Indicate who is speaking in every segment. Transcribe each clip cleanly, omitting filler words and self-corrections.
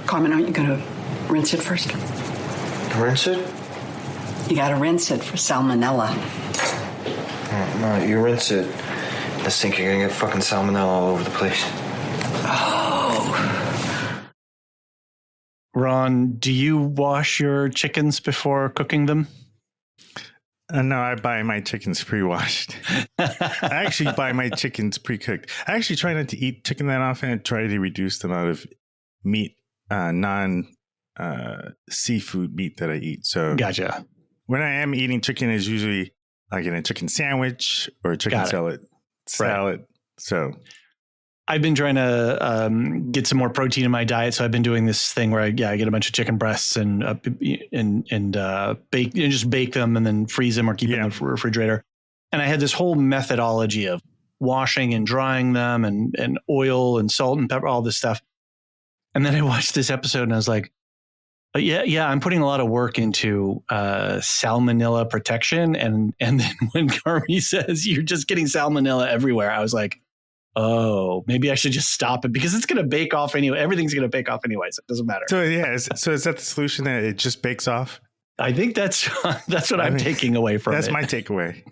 Speaker 1: Carmen, aren't you going to rinse it first?
Speaker 2: Rinse it?
Speaker 1: You got to rinse it for salmonella.
Speaker 2: Oh, no, you rinse it. I think you're going to get fucking salmonella all over the place.
Speaker 1: Oh.
Speaker 3: Ron, do you wash your chickens before cooking them?
Speaker 4: No, I buy my chickens pre-washed. I actually buy my chickens pre-cooked. I actually try not to eat chicken that often and try to reduce the amount of meat, seafood meat that I eat. So
Speaker 3: Gotcha.
Speaker 4: when I am eating chicken, is usually like in a chicken sandwich or a chicken salad.
Speaker 3: Right.
Speaker 4: So
Speaker 3: I've been trying to get some more protein in my diet, so I've been doing this thing where I get a bunch of chicken breasts and bake, just bake them and then freeze them or keep them in the refrigerator. And I had this whole methodology of washing and drying them and oil and salt and pepper, all this stuff. And then I watched this episode and I was like, I'm putting a lot of work into salmonella protection. And then when Carmi says you're just getting salmonella everywhere, I was like, oh, maybe I should just stop it because it's going to bake off anyway. Everything's going to bake off anyway, so it doesn't matter.
Speaker 4: So is that the solution, that it just bakes off?
Speaker 3: I think that's what I'm taking away from it.
Speaker 4: That's my takeaway.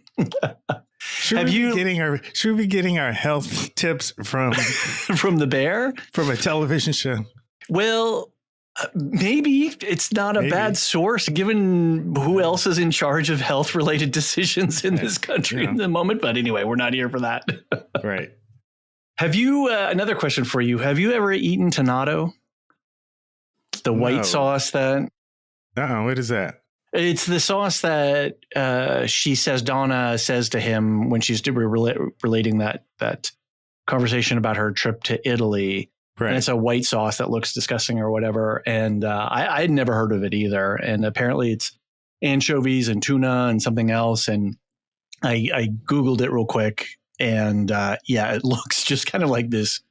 Speaker 4: Should we be getting our health tips from
Speaker 3: from the bear?
Speaker 4: From a television show?
Speaker 3: Well, maybe it's not a bad source given who else is in charge of health related decisions in this country in the moment. But anyway, we're not here for that.
Speaker 4: Right.
Speaker 3: Have you, another question for you. Have you ever eaten tonado? The white sauce that...
Speaker 4: What is that?
Speaker 3: It's the sauce that Donna says to him when she's relating that conversation about her trip to Italy. Right. And it's a white sauce that looks disgusting or whatever. And I had never heard of it either. And apparently it's anchovies and tuna and something else. And I Googled it real quick. And it looks just kind of like this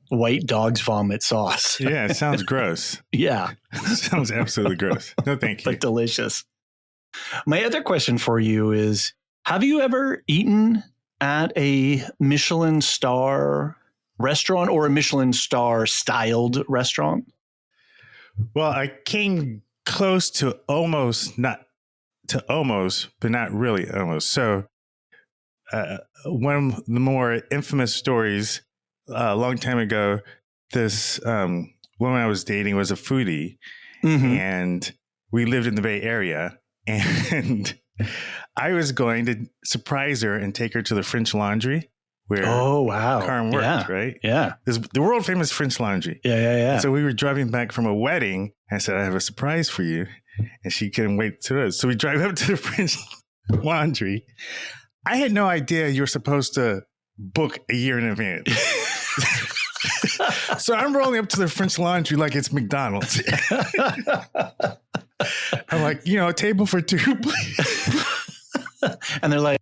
Speaker 3: white dog's vomit sauce.
Speaker 4: Yeah, it sounds gross.
Speaker 3: Yeah.
Speaker 4: It sounds absolutely gross. No, thank you.
Speaker 3: But delicious. My other question for you is, have you ever eaten at a Michelin star restaurant or a Michelin star styled restaurant?
Speaker 4: Well, I came close to almost, but not really almost. So one of the more infamous stories a long time ago, this woman I was dating was a foodie, and we lived in the Bay Area, and I was going to surprise her and take her to the French Laundry where Carm worked, right? Yeah. The world famous French Laundry.
Speaker 3: Yeah.
Speaker 4: So we were driving back from a wedding. I said, I have a surprise for you. And she couldn't wait to us. So we drive up to the French Laundry. I had no idea you were supposed to book a year in advance. So I'm rolling up to the French Laundry like it's McDonald's. I'm like, a table for two, please.
Speaker 3: And they're like,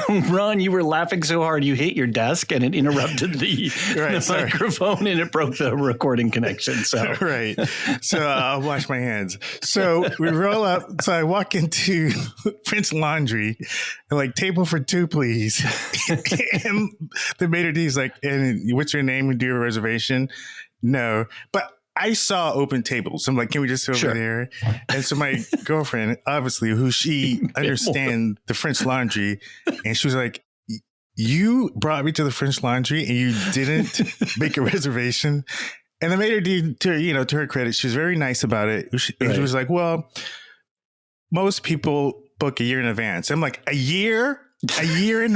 Speaker 3: Ron, you were laughing so hard you hit your desk and it interrupted the microphone and it broke the recording connection. So
Speaker 4: right. So I'll wash my hands. So we roll up. So I walk into French Laundry and like, table for two, please. And the maitre d's like, and what's your name? Do you have a reservation? No. But I saw open tables. I'm like, can we just sit over there? And so my girlfriend, obviously, who she understands the French Laundry, and she was like, you brought me to the French Laundry and you didn't make a reservation. And the maitre d', to her credit, she was very nice about it. She was like, well, most people book a year in advance. I'm like, a year? A year in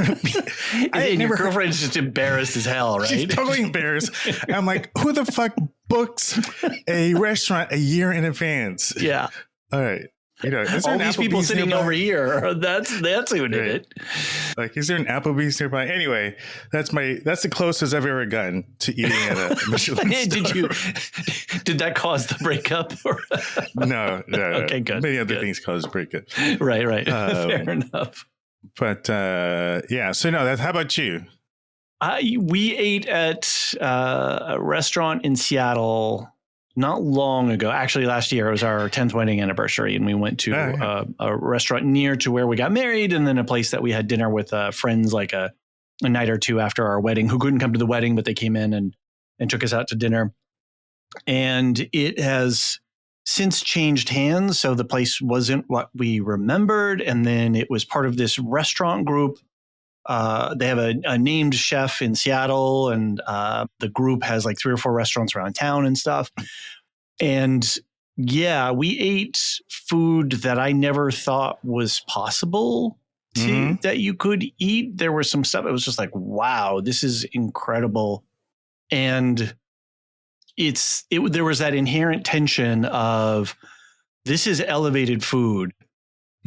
Speaker 3: and your girlfriend's just embarrassed as hell, right?
Speaker 4: She's totally embarrassed. I'm like, who the fuck books a restaurant a year in advance?
Speaker 3: Yeah.
Speaker 4: All right.
Speaker 3: All these people sitting over here. That's who did it.
Speaker 4: Like, is there an Applebee's nearby? Anyway, that's the closest I've ever gotten to eating at a Michelin star.
Speaker 3: Did that cause the breakup?
Speaker 4: No.
Speaker 3: Okay, good.
Speaker 4: Many other things cause breakup.
Speaker 3: Right. Fair enough.
Speaker 4: But so no, how about you?
Speaker 3: We ate at a restaurant in Seattle not long ago. Actually, last year it was our 10th wedding anniversary, and we went to a restaurant near to where we got married, and then a place that we had dinner with friends like a night or two after our wedding who couldn't come to the wedding, but they came in and took us out to dinner. And it has since changed hands. So the place wasn't what we remembered. And then it was part of this restaurant group. They have a named chef in Seattle, and the group has like 3 or 4 restaurants around town and stuff. And yeah, we ate food that I never thought was possible that you could eat. There was some stuff. It was just like, wow, this is incredible. And there was that inherent tension of this is elevated food.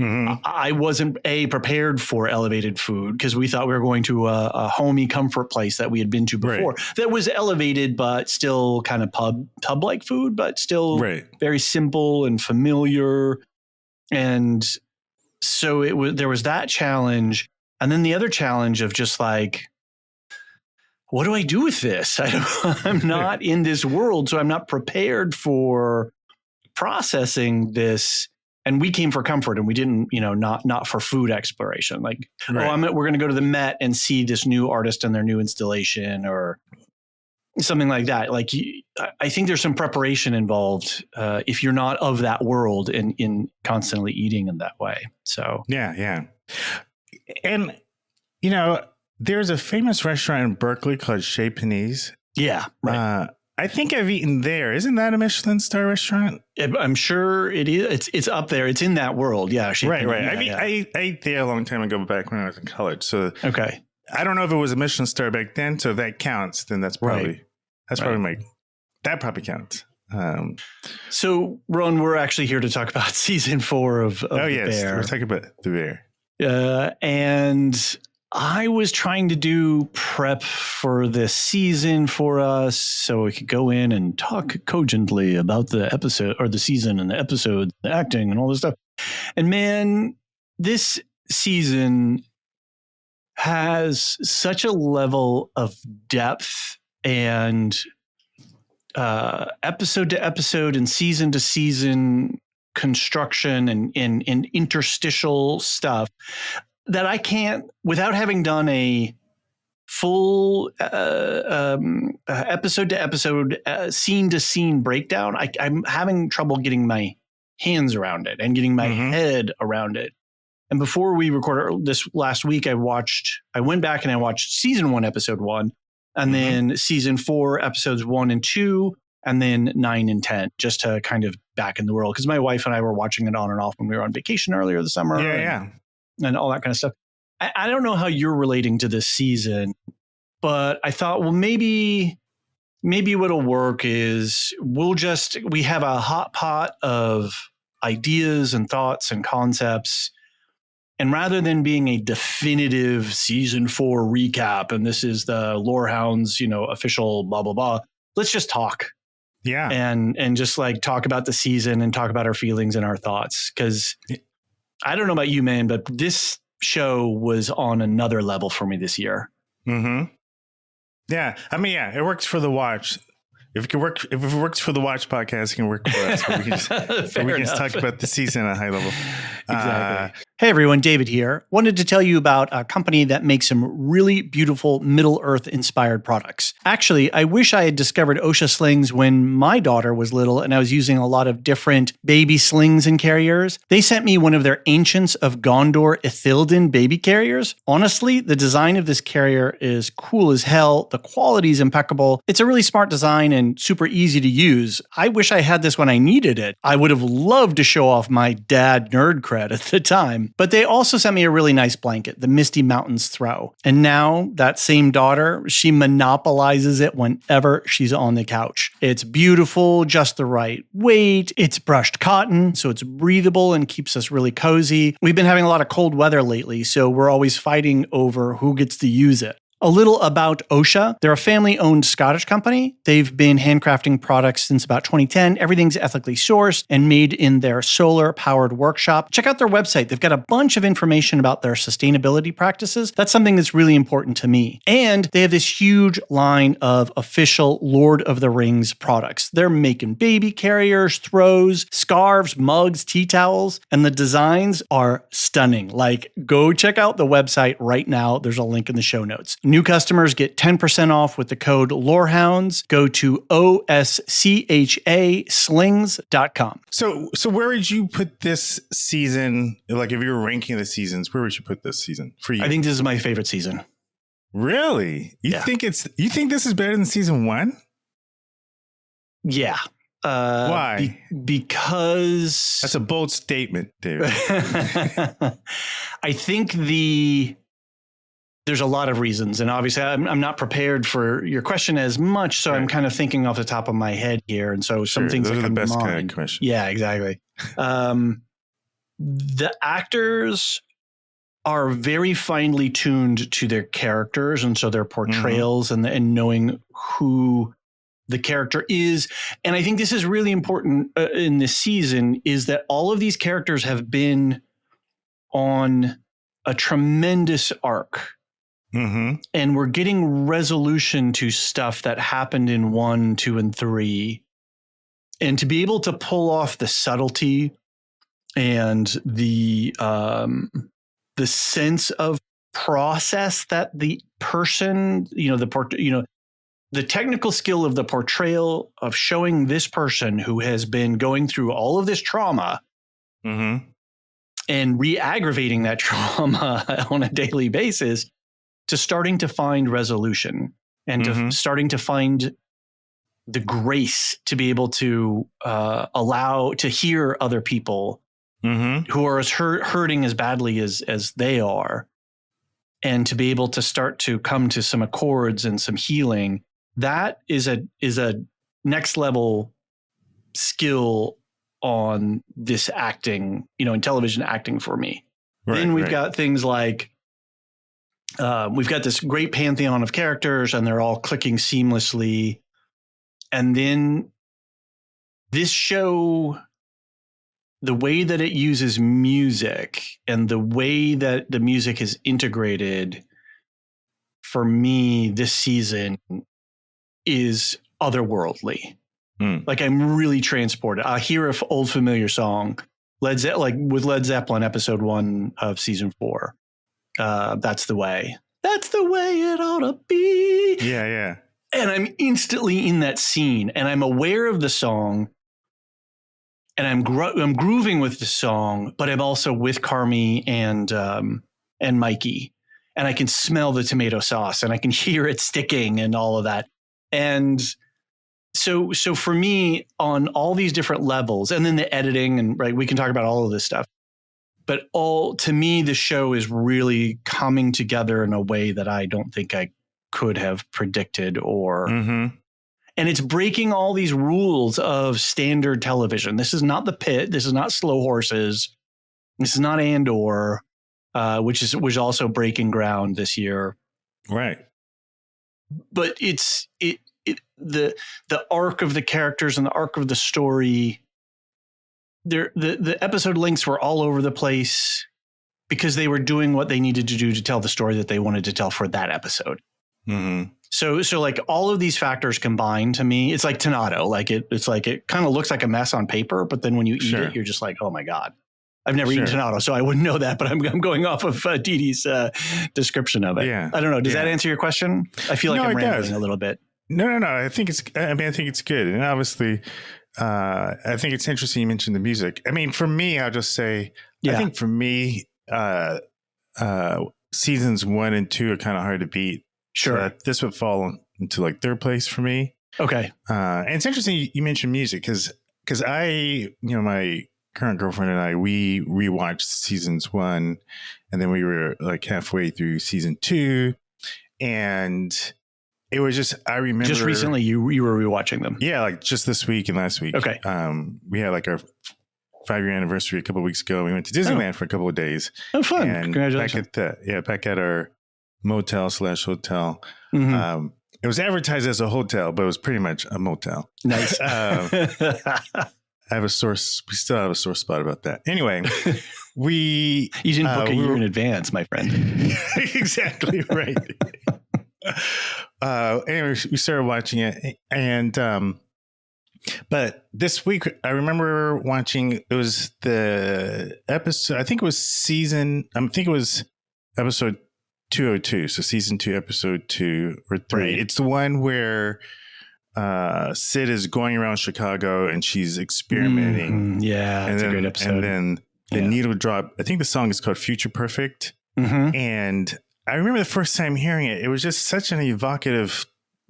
Speaker 3: I wasn't prepared for elevated food because we thought we were going to a homey comfort place that we had been to before that was elevated, but still kind of pub like food, but still very simple and familiar. And so there was that challenge. And then the other challenge of just like, what do I do with this? I'm not in this world, so I'm not prepared for processing this. And we came for comfort, and we didn't, not for food exploration. Like, we're going to go to the Met and see this new artist and their new installation or something like that. Like, I think there's some preparation involved if you're not of that world in constantly eating in that way. So
Speaker 4: yeah. And there's a famous restaurant in Berkeley called Chez Panisse.
Speaker 3: Yeah, right.
Speaker 4: I think I've eaten there. Isn't that a Michelin star restaurant?
Speaker 3: I'm sure it is. It's up there. It's in that world. Yeah.
Speaker 4: Right.
Speaker 3: Yeah,
Speaker 4: I ate there a long time ago, back when I was in college. So
Speaker 3: okay.
Speaker 4: I don't know if it was a Michelin star back then. So if that counts, then that probably counts.
Speaker 3: So Ron, we're actually here to talk about season 4 of The Bear.
Speaker 4: We're talking about The Bear.
Speaker 3: And I was trying to do prep for this season for us so we could go in and talk cogently about the episode or the season and the episode, the acting and all this stuff. And man, this season has such a level of depth and episode to episode and season to season construction and interstitial stuff that I can't, without having done a full episode to episode, scene to scene breakdown, I'm having trouble getting my hands around it and getting my head around it. And before we recorded this last week, I went back and I watched season 1, episode 1, and then season 4, episodes 1 and 2, and then 9 and 10, just to kind of back in the world. Because my wife and I were watching it on and off when we were on vacation earlier this summer. And all that kind of stuff. I don't know how you're relating to this season, but I thought, well, maybe what'll work is we have a hot pot of ideas and thoughts and concepts. And rather than being a definitive season 4 recap, and this is the Lorehounds, official blah, blah, blah, let's just talk.
Speaker 4: Yeah.
Speaker 3: And just like talk about the season and talk about our feelings and our thoughts. Because I don't know about you, man, but this show was on another level for me this year.
Speaker 4: Yeah. I mean, it works for the watch. If it works for the Watch podcast, it can work for us. We can just talk about the season at a high level.
Speaker 3: Exactly. Hey everyone, David here. Wanted to tell you about a company that makes some really beautiful Middle Earth inspired products. Actually, I wish I had discovered OSHA slings when my daughter was little and I was using a lot of different baby slings and carriers. They sent me one of their Ancients of Gondor Ithilden baby carriers. Honestly, the design of this carrier is cool as hell. The quality is impeccable. It's a really smart design and super easy to use. I wish I had this when I needed it. I would have loved to show off my dad nerd cred at the time. But they also sent me a really nice blanket, the Misty Mountains Throw. And now that same daughter, she monopolizes it whenever she's on the couch. It's beautiful, just the right weight. It's brushed cotton, so it's breathable and keeps us really cozy. We've been having a lot of cold weather lately, so we're always fighting over who gets to use it. A little about OSHA. They're a family-owned Scottish company. They've been handcrafting products since about 2010. Everything's ethically sourced and made in their solar-powered workshop. Check out their website. They've got a bunch of information about their sustainability practices. That's something that's really important to me. And they have this huge line of official Lord of the Rings products. They're making baby carriers, throws, scarves, mugs, tea towels, and the designs are stunning. Like, go check out the website right now. There's a link in the show notes. New customers get 10% off with the code Lorehounds. Go to OSCHA slings.com.
Speaker 4: Where would you put this season? Like, if you were ranking the seasons, where would you put this season for you?
Speaker 3: I think this is my favorite season.
Speaker 4: Really? You think this is better than season 1?
Speaker 3: Yeah.
Speaker 4: Why?
Speaker 3: Because
Speaker 4: that's a bold statement, David.
Speaker 3: I think there's a lot of reasons, and obviously I'm not prepared for your question as much, so I'm kind of thinking off the top of my head here, and so some things
Speaker 4: those
Speaker 3: that
Speaker 4: are the
Speaker 3: come
Speaker 4: best
Speaker 3: to mind.
Speaker 4: kind of questions.
Speaker 3: Yeah, exactly. The actors are very finely tuned to their characters, and so their portrayals and knowing who the character is. And I think this is really important in this season, is that all of these characters have been on a tremendous arc. And we're getting resolution to stuff that happened in 1, 2, and 3. And to be able to pull off the subtlety and the sense of process that the person, the technical skill of the portrayal of showing this person who has been going through all of this trauma and re-aggravating that trauma on a daily basis, to starting to find resolution and to starting to find the grace to be able to allow to hear other people who are as hurting as badly as they are, and to be able to start to come to some accords and some healing. That is a next level skill on this acting, in television acting for me. Then we've got things like we've got this great pantheon of characters, and they're all clicking seamlessly. And then this show, the way that it uses music and the way that the music is integrated, for me, this season is otherworldly. Like, I'm really transported. I hear an old familiar song, with Led Zeppelin, episode 1 of season 4. That's the way it ought to be.
Speaker 4: Yeah.
Speaker 3: And I'm instantly in that scene, and I'm aware of the song, and I'm grooving with the song, but I'm also with Carmi and Mikey, and I can smell the tomato sauce, and I can hear it sticking and all of that. And so for me, on all these different levels, and then the editing, and we can talk about all of this stuff, but to me, the show is really coming together in a way that I don't think I could have predicted, and it's breaking all these rules of standard television. This is not The Pit. This is not Slow Horses. This is not Andor, which was also breaking ground this year.
Speaker 4: Right.
Speaker 3: But the arc of the characters and the arc of the story, the episode links were all over the place because they were doing what they needed to do to tell the story that they wanted to tell for that episode. So like all of these factors combined, to me, it's like Tonnato. Like it's like it kind of looks like a mess on paper, but then when you eat it, you're just like, oh my God. I've never eaten Tonnato, so I wouldn't know that, but I'm going off of Dee Dee's description of it. Yeah. I don't know. Does that answer your question? I feel like I'm rambling a little bit.
Speaker 4: No. I think it's good. And obviously, I think it's interesting you mentioned the music. I mean, for me, I'll just say, I think for me, seasons 1 and 2 are kind of hard to beat.
Speaker 3: Sure.
Speaker 4: So this would fall into like third place for me.
Speaker 3: Okay.
Speaker 4: And it's interesting you mentioned music because I, my current girlfriend and I, we rewatched seasons 1, and then we were like halfway through season 2, and it was just, I remember
Speaker 3: just recently you were rewatching them.
Speaker 4: Yeah. Like just this week and last week. Okay. We had like our 5-year anniversary a couple of weeks ago. We went to Disneyland for a couple of days.
Speaker 3: Oh, fun.
Speaker 4: And
Speaker 3: Congratulations.
Speaker 4: Back at our motel/hotel. It was advertised as a hotel, but it was pretty much a motel.
Speaker 3: Nice.
Speaker 4: We still have a sore spot about that. Anyway, you
Speaker 3: didn't book a year in advance, my friend.
Speaker 4: Exactly right. Anyway, we started watching it, and but this week I remember watching. It was the episode. I think it was episode 202. So season 2, episode 2 or 3.
Speaker 3: Right.
Speaker 4: It's the one where Sid is going around Chicago and she's experimenting.
Speaker 3: Yeah, it's a great episode.
Speaker 4: And then the needle drop. I think the song is called Future Perfect. And I remember the first time hearing it, it was just such an evocative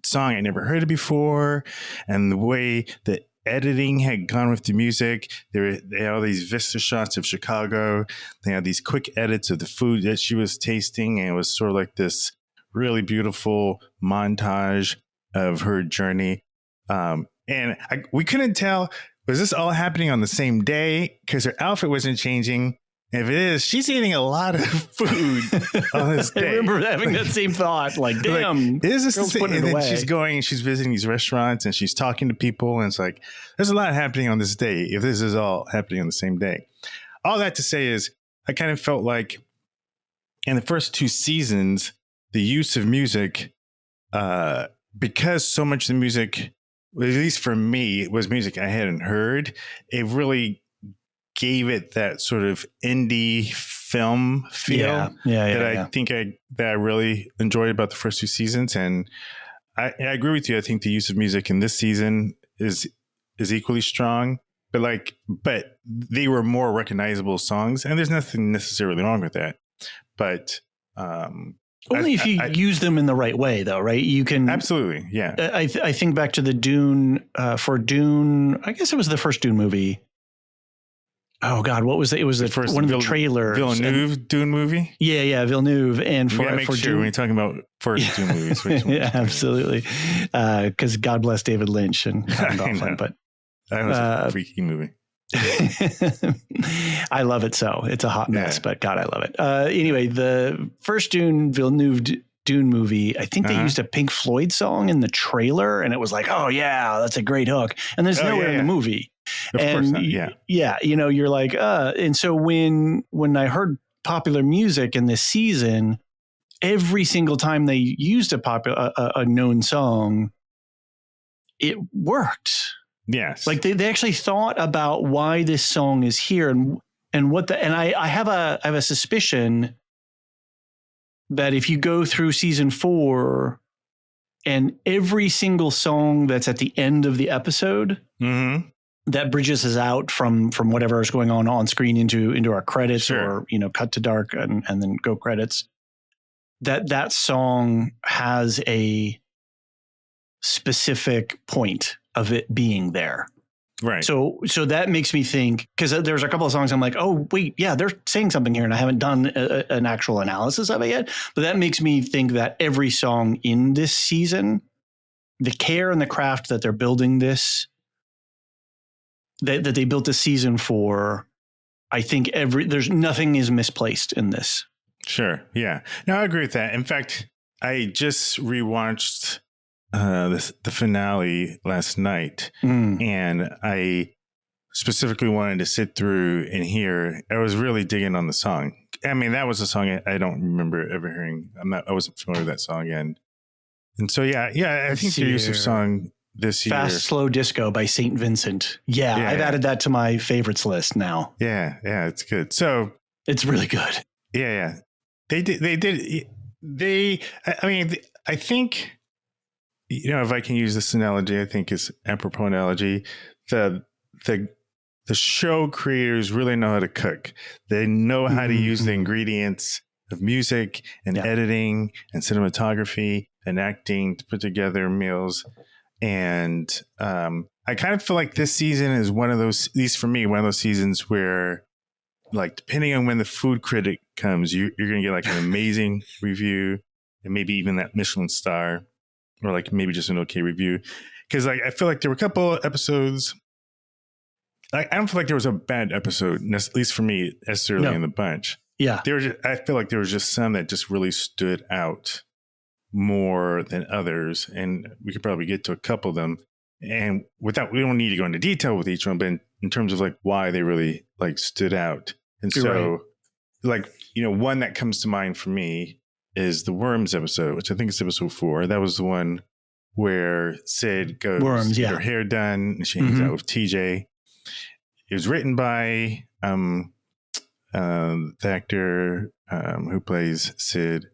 Speaker 4: song. I never heard it before. And the way the editing had gone with the music, they had all these vista shots of Chicago. They had these quick edits of the food that she was tasting. And it was sort of like this really beautiful montage of her journey. We couldn't tell, was this all happening on the same day? Because her outfit wasn't changing. If it is, she's eating a lot of food on this day.
Speaker 3: I remember having that same thought. Like, damn,
Speaker 4: like, is this the same? And then
Speaker 3: away.
Speaker 4: she's visiting these restaurants and she's talking to people. And it's like, there's a lot happening on this day. If this is all happening on the same day. All that to say is, I kind of felt like in the first 2 seasons, the use of music, because so much of the music, at least for me, it was music I hadn't heard. It really gave it that sort of indie film feel I think that I really enjoyed about the first 2 seasons. And I agree with you. I think the use of music in this season is equally strong, but they were more recognizable songs, and there's nothing necessarily wrong with that. But
Speaker 3: only if you use them in the right way, though, right? You can
Speaker 4: absolutely, yeah.
Speaker 3: I think back to the Dune for Dune. I guess it was the first Dune movie. Oh God, what was it? It was the first one of the trailers.
Speaker 4: Villeneuve Dune movie.
Speaker 3: Yeah, Villeneuve. And for
Speaker 4: sure
Speaker 3: Dune,
Speaker 4: when you're talking about first Dune movies,
Speaker 3: yeah, absolutely. Because God bless David Lynch and Coughlin, but
Speaker 4: that was a freaky movie.
Speaker 3: I love it. So it's a hot mess, but God, I love it. Anyway, the first Villeneuve Dune movie, I think they used a Pink Floyd song in the trailer, and it was like, oh yeah, that's a great hook. And there's nowhere in the movie.
Speaker 4: Of course not, yeah.
Speaker 3: You know, you're like, and so when I heard popular music in this season, every single time they used a known song, it worked.
Speaker 4: Yes.
Speaker 3: Like they actually thought about why this song is here and what I have a suspicion that if you go through season 4 and every single song that's at the end of the episode, that bridges us out from whatever is going on screen into our credits, or, you know, cut to dark and then go credits, that song has a specific point of it being there.
Speaker 4: Right.
Speaker 3: So that makes me think, because there's a couple of songs I'm like, oh, wait, yeah, they're saying something here, and I haven't done an actual analysis of it yet. But that makes me think that every song in this season, the care and the craft that they're building this, that they built this season for, I think there's nothing is misplaced in this.
Speaker 4: Sure. Yeah. No, I agree with that. In fact, I just rewatched the finale last night, and I specifically wanted to sit through and hear. I was really digging on the song. I mean, that was a song I don't remember ever hearing. I wasn't familiar with that song again. And so, yeah, I think the use of song this year.
Speaker 3: Fast Slow Disco by St. Vincent. Yeah, I've added that to my favorites list now.
Speaker 4: Yeah, it's good. So
Speaker 3: it's really good.
Speaker 4: Yeah. They did. I mean, I think, you know, if I can use this analogy, I think it's apropos analogy. The show creators really know how to cook. They know how to use the ingredients of music and editing and cinematography and acting to put together meals. And I kind of feel like this season is one of those, at least for me, one of those seasons where, like, depending on when the food critic comes, you're going to get like an amazing review and maybe even that Michelin star, or like maybe just an okay review. Because like I feel like there were a couple of episodes. I don't feel like there was a bad episode, at least for me, necessarily in the bunch.
Speaker 3: Yeah,
Speaker 4: I feel like there was just some that just really stood out more than others, and we could probably get to a couple of them. And we don't need to go into detail with each one, but in terms of like why they really like stood out. And so, like, you know, one that comes to mind for me is the Worms episode, which I think is episode 4. That was the one where Sid goes to get her hair done and she hangs out with TJ. It was written by the actor who plays Sid.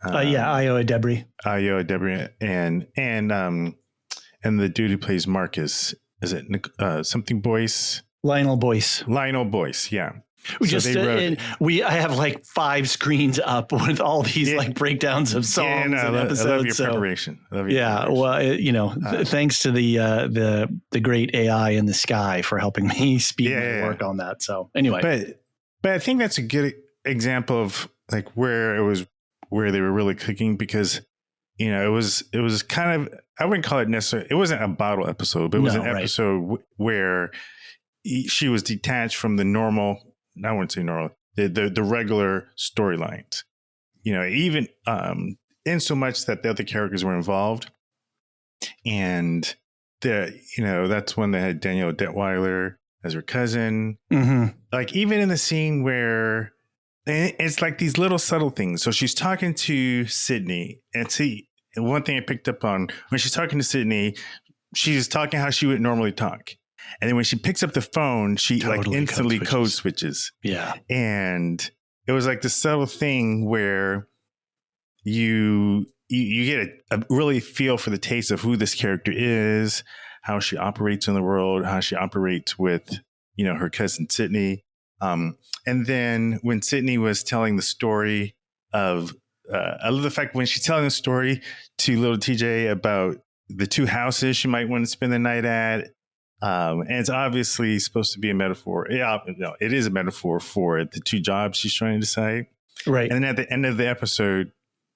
Speaker 3: Io Debris.
Speaker 4: Io Debris, and the dude who plays Marcus, is it something Boyce?
Speaker 3: Lionel Boyce.
Speaker 4: Lionel Boyce, yeah.
Speaker 3: I have like 5 screens up with all these like breakdowns of songs and episodes.
Speaker 4: I love your preparation.
Speaker 3: Well, thanks to the great AI in the sky for helping me speed my work on that. So anyway,
Speaker 4: but I think that's a good example of like where they were really cooking, because it was kind of, I wouldn't call it necessarily, it wasn't a bottle episode, but it was an episode where she was detached from the normal. I wouldn't say normal, the regular storylines, even in so much that the other characters were involved. And that's when they had Danielle Detweiler as her cousin.
Speaker 3: Mm-hmm.
Speaker 4: Like even in the scene where it's like these little subtle things. So she's talking to Sydney, and one thing I picked up on when she's talking to Sydney, she's talking how she would normally talk. And then when she picks up the phone, she like instantly code switches.
Speaker 3: Yeah.
Speaker 4: And it was like the subtle thing where you get a really feel for the taste of who this character is, how she operates in the world, how she operates with, her cousin Sydney. And then when Sydney was telling the story of, I love the fact when she's telling the story to little TJ about the 2 houses she might want to spend the night at. And it's obviously supposed to be a metaphor. Yeah, no, it is a metaphor for the 2 jobs she's trying to decide.
Speaker 3: Right.
Speaker 4: And then at the end of the episode,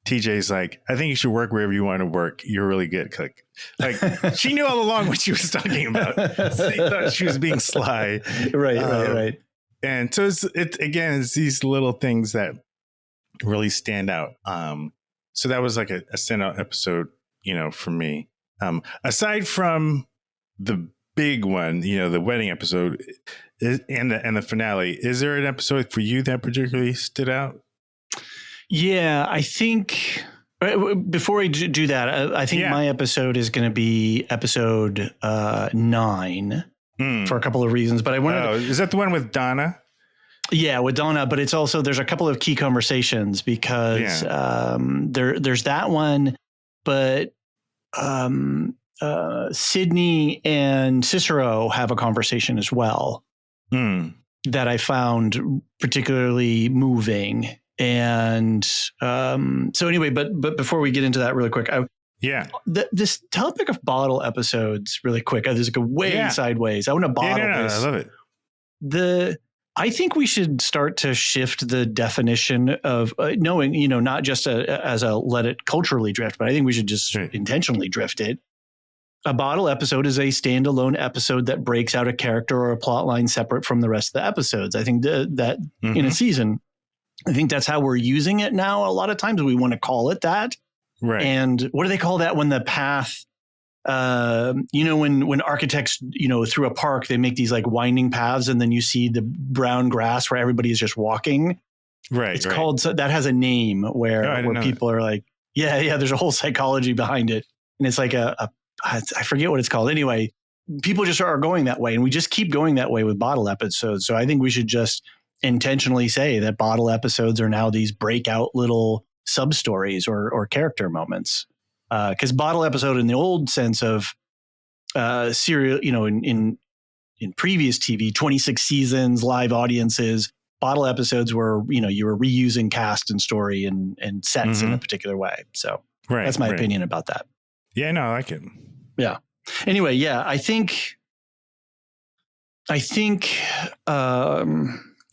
Speaker 4: TJ's like, I think you should work wherever you want to work. You're really good at cook. Like she knew all along what she was talking about. So they thought she was being sly.
Speaker 3: Right.
Speaker 4: And so it's these little things that really stand out. So that was like a standout episode, for me. Aside from the big one, the wedding episode and the finale, is there an episode for you that particularly stood out?
Speaker 3: Yeah, I think before we do that, I think my episode is going to be episode 9 for a couple of reasons. But I wanted
Speaker 4: is that the one with Donna?
Speaker 3: Yeah, with Donna, but it's also, there's a couple of key conversations because there's that one, but Sydney and Cicero have a conversation as well that I found particularly moving. And so anyway, but before we get into that really quick, this topic of bottle episodes really quick, this is go way sideways. I want to bottle this.
Speaker 4: I love it.
Speaker 3: I think we should start to shift the definition of knowing, not just as a let it culturally drift, but I think we should just intentionally drift it. A bottle episode is a standalone episode that breaks out a character or a plot line separate from the rest of the episodes. I think that in a season, I think that's how we're using it now. A lot of times we want to call it that.
Speaker 4: Right.
Speaker 3: And what do they call that when the path, when architects, through a park, they make these like winding paths and then you see the brown grass where everybody is just walking.
Speaker 4: Right.
Speaker 3: It's called, so that has a name where people are like, there's a whole psychology behind it. And it's like I forget what it's called. Anyway, people just are going that way and we just keep going that way with bottle episodes. So I think we should just intentionally say that bottle episodes are now these breakout little sub stories or character moments. Because bottle episode in the old sense of serial, in previous TV, 26 seasons, live audiences, bottle episodes were, you were reusing cast and story and sets in a particular way. So that's my opinion about that.
Speaker 4: Yeah, no, I like it.
Speaker 3: Yeah. Anyway, I think,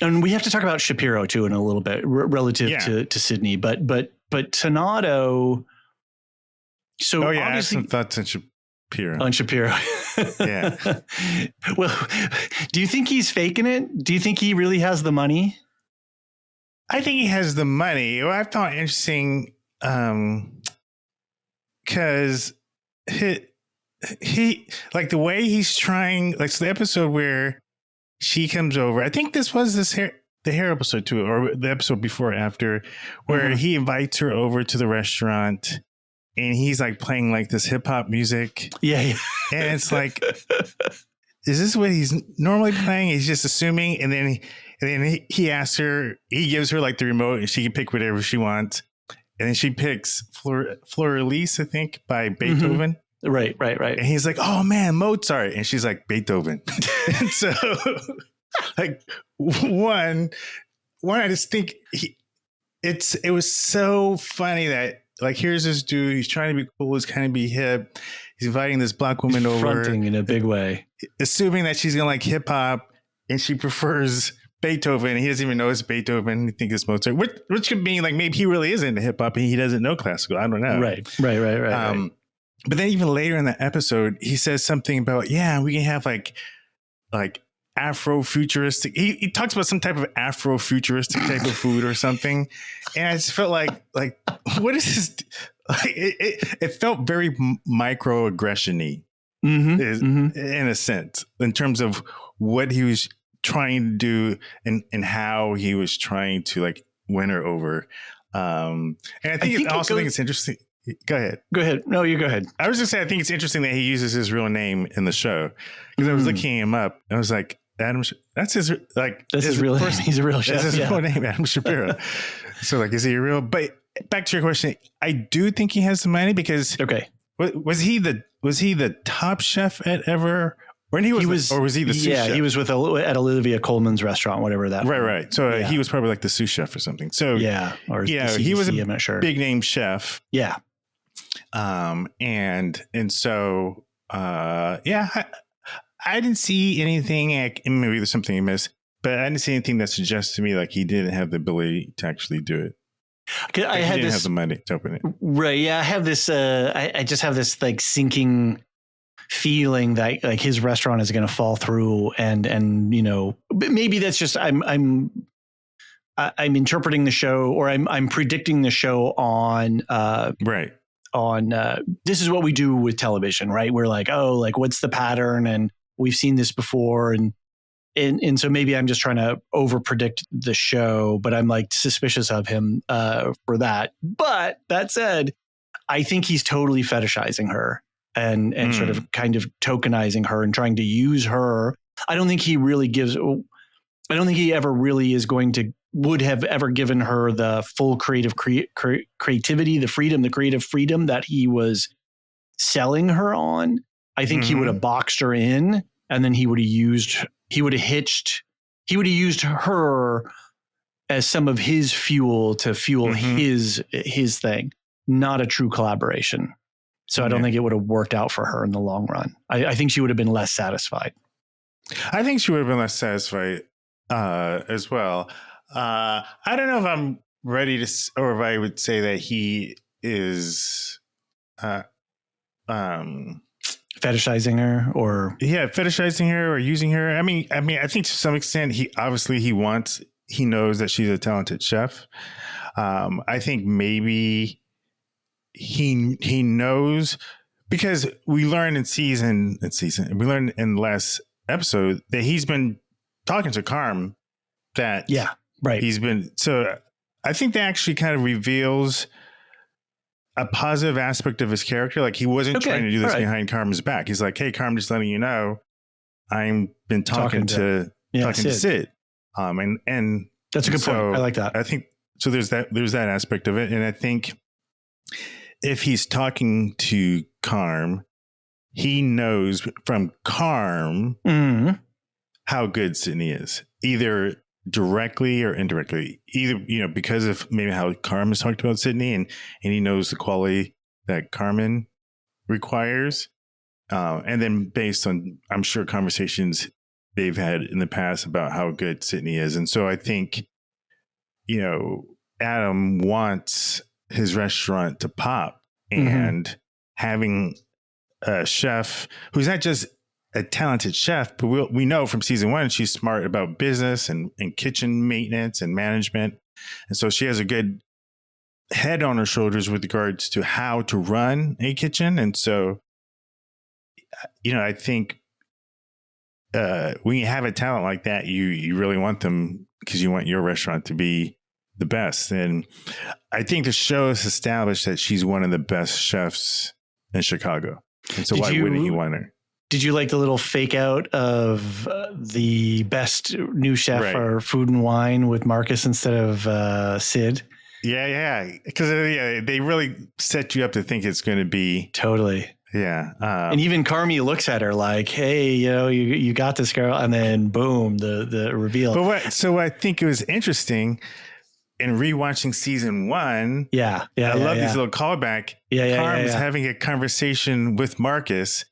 Speaker 3: and we have to talk about Shapiro too in a little bit relative to Sydney, but Tonato. So
Speaker 4: I have some thoughts on Shapiro. Yeah.
Speaker 3: Well, do you think he's faking it? Do you think he really has the money?
Speaker 4: I think he has the money. What I found interesting, because he like the way he's trying, like so the episode where she comes over. I think this was the hair episode too, or the episode before or after, where he invites her over to the restaurant. And he's like playing like this hip hop music. Yeah. And it's like, is this what he's normally playing? He's just assuming. And then he asks her, he gives her like the remote and she can pick whatever she wants. and then she picks Fleur-Elise, I think, by Beethoven.
Speaker 3: Right.
Speaker 4: And he's like, "Oh man, Mozart," and she's like, "Beethoven." And so, like, one, I just think it was so funny that, like, here's this dude, he's trying to be cool, he's kind of be hip, he's inviting this black woman over,
Speaker 3: fronting in a big way,
Speaker 4: assuming that she's gonna like hip hop, and she prefers Beethoven. He doesn't even know it's Beethoven. He thinks it's Mozart, which could mean like maybe he really is into hip hop and he doesn't know classical. I don't know.
Speaker 3: Right.
Speaker 4: But then even later in the episode, he says something about, yeah, we can have like Afro-futuristic. He talks about some type of Afro-futuristic type of food or something. And I just felt like what is this? Like, it felt very microaggression-y in a sense, in terms of what he was trying to do and how he was trying to like win her over. And I think it's interesting. Go ahead.
Speaker 3: No, you go ahead.
Speaker 4: I was just saying, I think it's interesting that he uses his real name in the show, because I was looking him up. I was like, that's his
Speaker 3: real name. He's a real chef.
Speaker 4: That's his real name, Adam Shapiro. So like, is he real? But back to your question, I do think he has the money, because was he the top chef at ever? Or he was the sous chef?
Speaker 3: He was at Olivia Colman's restaurant, whatever that.
Speaker 4: Right. So he was probably like the sous chef or something. So
Speaker 3: or CDC,
Speaker 4: he was
Speaker 3: I'm not sure.
Speaker 4: Big name chef.
Speaker 3: Yeah.
Speaker 4: And so I didn't see anything. Maybe there's something he missed, but I didn't see anything that suggests to me like he didn't have the ability to actually do it.
Speaker 3: He didn't
Speaker 4: have the money to open it.
Speaker 3: Right. Yeah. I have this. I just have this like sinking feeling that like his restaurant is going to fall through, and you know, maybe that's just I'm interpreting the show, or I'm predicting the show on
Speaker 4: right.
Speaker 3: On this is what we do with television, right? We're like, oh, like what's the pattern, and we've seen this before, and so maybe I'm just trying to over predict the show, but I'm like suspicious of him for that. But that said, I think he's totally fetishizing her and sort of kind of tokenizing her and trying to use her. I don't think he ever really is would have ever given her the full creativity, the creative freedom that he was selling her on. I think he would have boxed her in, and then he would have used her as some of his fuel to fuel his thing, not a true collaboration. So I don't think it would have worked out for her in the long run. I think she would have been less satisfied.
Speaker 4: I think she would have been less satisfied as well. I don't know if I'm ready to, or if I would say that he is
Speaker 3: fetishizing her, or
Speaker 4: fetishizing her or using her. I mean, I think to some extent he knows that she's a talented chef. I think maybe he knows, because we learned in the last episode that he's been talking to Carm, that he's been, so I think that actually kind of reveals a positive aspect of his character. Like he wasn't trying to do this behind Carm's back. He's like, hey, Carm, just letting you know, I've been talking to Sid. And
Speaker 3: that's a good point. I like that.
Speaker 4: I think so. There's that aspect of it. And I think if he's talking to Carm, he knows from Carm how good Sydney is, either directly or indirectly, either, you know, because of maybe how Carm has talked about Sydney, and he knows the quality that Carmen requires. And then based on, I'm sure, conversations they've had in the past about how good Sydney is. And so I think, you know, Adam wants his restaurant to pop, and having a chef who's not just a talented chef, but we know from season 1 she's smart about business and kitchen maintenance and management, and so she has a good head on her shoulders with regards to how to run a kitchen. And so, you know, I think when you have a talent like that, you really want them, because you want your restaurant to be the best. And I think the show has established that she's one of the best chefs in Chicago. And so why wouldn't he want her?
Speaker 3: Did you like the little fake out of the best new chef for Food and Wine with Marcus instead of Sid?
Speaker 4: Yeah. Because they really set you up to think it's going to be.
Speaker 3: Totally.
Speaker 4: Yeah.
Speaker 3: And even Carmi looks at her like, hey, you got this, girl. And then boom, the reveal.
Speaker 4: But what I think it was interesting in rewatching season 1.
Speaker 3: Yeah.
Speaker 4: I love these little callback. Carm is having a conversation with Marcus,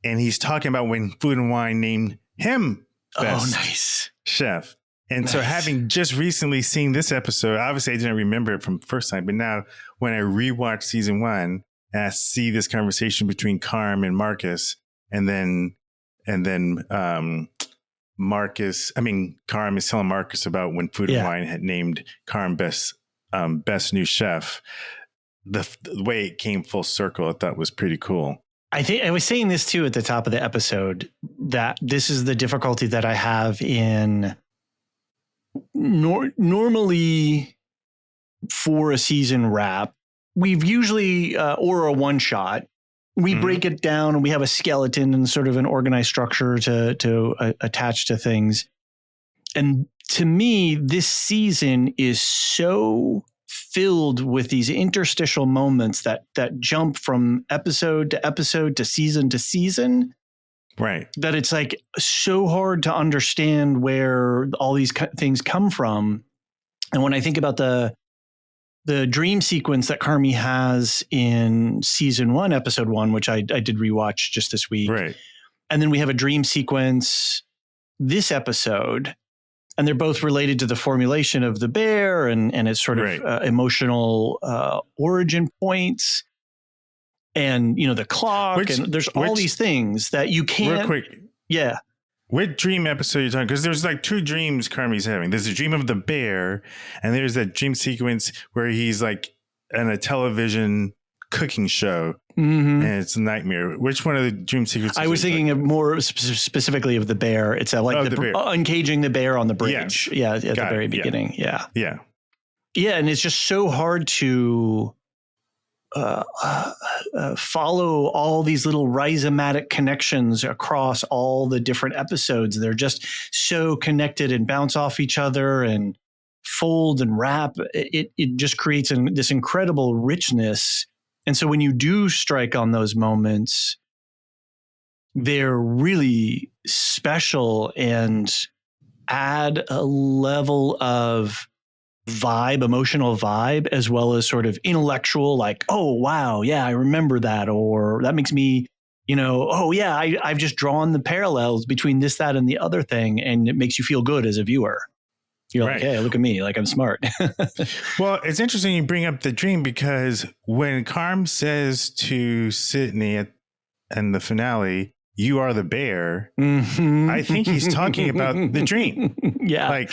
Speaker 4: and he's talking about when Food and Wine named him best
Speaker 3: nice
Speaker 4: chef. And so having just recently seen this episode, obviously I didn't remember it from the first time, but now when I rewatch season 1, and I see this conversation between Carm and Marcus, and then Carm is telling Marcus about when Food and Wine had named Carm best new chef. The way it came full circle, I thought was pretty cool.
Speaker 3: I think I was saying this too at the top of the episode, that this is the difficulty that I have in normally for a season wrap. We've usually, or a one shot, we break it down and we have a skeleton and sort of an organized structure to attach to things. And to me, this season is so filled with these interstitial moments that jump from episode to season,
Speaker 4: right?
Speaker 3: That it's like so hard to understand where all these things come from. And when I think about the dream sequence that Carmi has in season 1, episode 1, which I did rewatch just this week.
Speaker 4: Right.
Speaker 3: And then we have a dream sequence this episode, and they're both related to the formulation of the bear and its sort of emotional origin points. And, the clock, and there's all these things that you can't.
Speaker 4: Real quick.
Speaker 3: Yeah.
Speaker 4: What dream episode are you talking? Because there's like 2 dreams Carmi's having. There's a dream of the bear, and there's that dream sequence where he's like in a television cooking show, and it's a nightmare. Which one of the dream sequences?
Speaker 3: I was thinking of more specifically of the bear. It's the bear. Uncaging the bear on the bridge. Yes. Yeah, at the very beginning. Yeah. And it's just so hard to follow all these little rhizomatic connections across all the different episodes. They're just so connected and bounce off each other and fold and wrap. It just creates this incredible richness. And so when you do strike on those moments, they're really special and add a level of emotional vibe, as well as sort of intellectual, like, oh, wow, yeah, I remember that. Or that makes me, oh, yeah, I've just drawn the parallels between this, that, and the other thing. And it makes you feel good as a viewer. You're like, hey, look at me, like I'm smart.
Speaker 4: Well, it's interesting you bring up the dream, because when Carm says to Sydney in the finale, you are the bear, I think he's talking about the dream.
Speaker 3: Yeah.
Speaker 4: Like,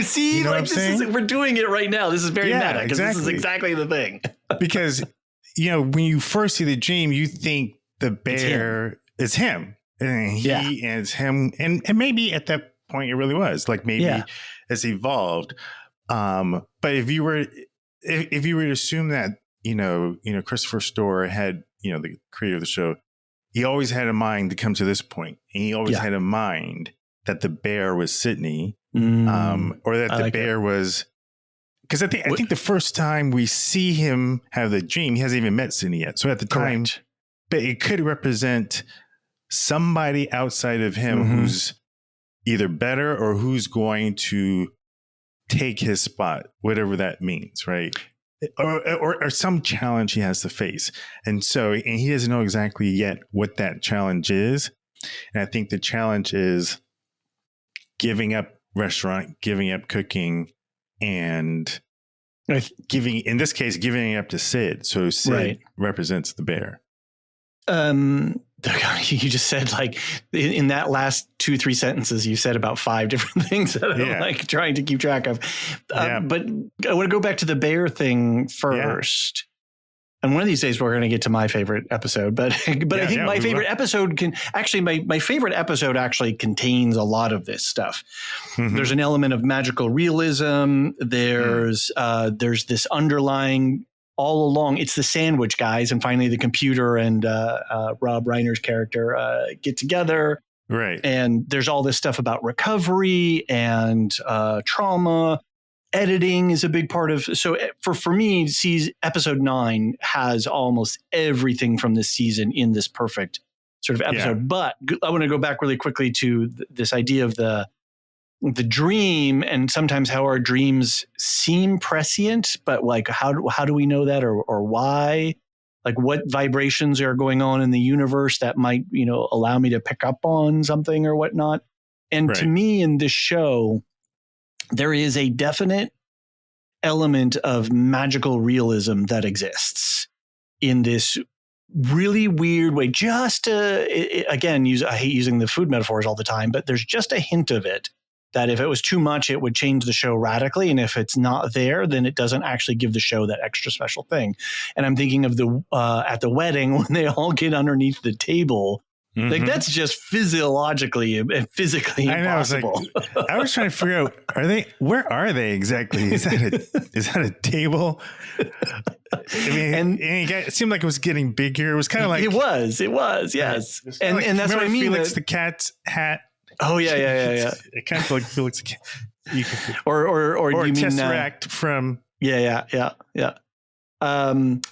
Speaker 3: see, like we're doing it right now. This is very meta, because this is exactly the thing.
Speaker 4: Because, when you first see the dream, you think the bear is him. And he is him. And maybe at that point it really was. Like maybe it's evolved. But if you were to assume that, Christopher Storer had, the creator of the show, he always had in mind to come to this point. And he always had in mind that the bear was Sydney, or that the bear was, because I think the first time we see him have the dream, he hasn't even met Sydney yet. So at the time, but it could represent somebody outside of him who's either better or who's going to take his spot, whatever that means, right? Or some challenge he has to face. And he doesn't know exactly yet what that challenge is. And I think the challenge is giving up restaurant, giving up cooking, and giving up to Sid. So Sid represents the bear.
Speaker 3: You just said, like, in that last 2-3 sentences, you said about 5 different things that I'm like trying to keep track of. But I want to go back to the bear thing first. And one of these days we're going to get to my favorite episode, but I think my favorite episode my favorite episode actually contains a lot of this stuff. There's an element of magical realism. There's this underlying all along. It's the sandwich guys. And finally the computer and Rob Reiner's character get together.
Speaker 4: Right.
Speaker 3: And there's all this stuff about recovery and trauma. editing is a big part of. So for me, episode 9 has almost everything from this season in this perfect sort of episode. Yeah. But I want to go back really quickly to this idea of the dream, and sometimes how our dreams seem prescient, but like how do we know that, or why? Like what vibrations are going on in the universe that might, allow me to pick up on something or whatnot. And to me, in this show, there is a definite element of magical realism that exists in this really weird way. Just again, I hate using the food metaphors all the time, but there's just a hint of it that if it was too much, it would change the show radically. And if it's not there, then it doesn't actually give the show that extra special thing. And I'm thinking of at the wedding when they all get underneath the table. Mm-hmm. Like that's just physiologically and physically impossible.
Speaker 4: I was trying to figure out, where are they exactly? Is that a table? I mean, it seemed like it was getting bigger. It was kind of like
Speaker 3: it was, yes. And that's what I mean.
Speaker 4: Felix the cat's hat.
Speaker 3: Oh yeah.
Speaker 4: It kind of felt like Felix the cat.
Speaker 3: Or you mean
Speaker 4: Tesseract from
Speaker 3: yeah.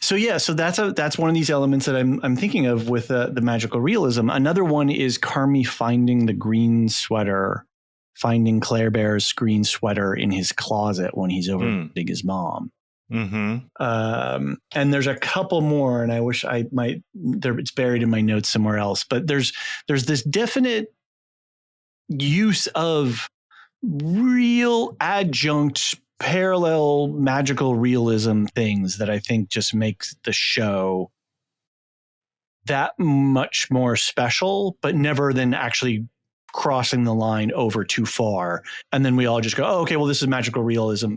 Speaker 3: So that's one of these elements that I'm thinking of with the magical realism. Another one is Carmi finding the green sweater, finding Claire Bear's green sweater in his closet when he's over visiting his mom. Mm-hmm. And there's a couple more, and I wish I might. It's buried in my notes somewhere else. But there's this definite use of real adjunct parallel magical realism things that I think just makes the show that much more special, but never then actually crossing the line over too far. And then we all just go, oh, okay, well, this is magical realism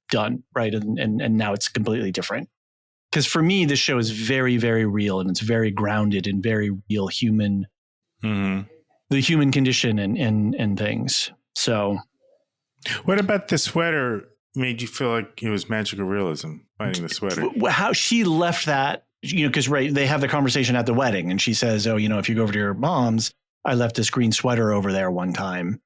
Speaker 3: done. Right. And now it's completely different. Because for me, this show is very, very real, and it's very grounded in very real human, the human condition and things. So
Speaker 4: what about the sweater made you feel like it was magical realism, finding the sweater?
Speaker 3: How she left that, because they have the conversation at the wedding, and she says, oh, if you go over to your mom's, I left this green sweater over there one time.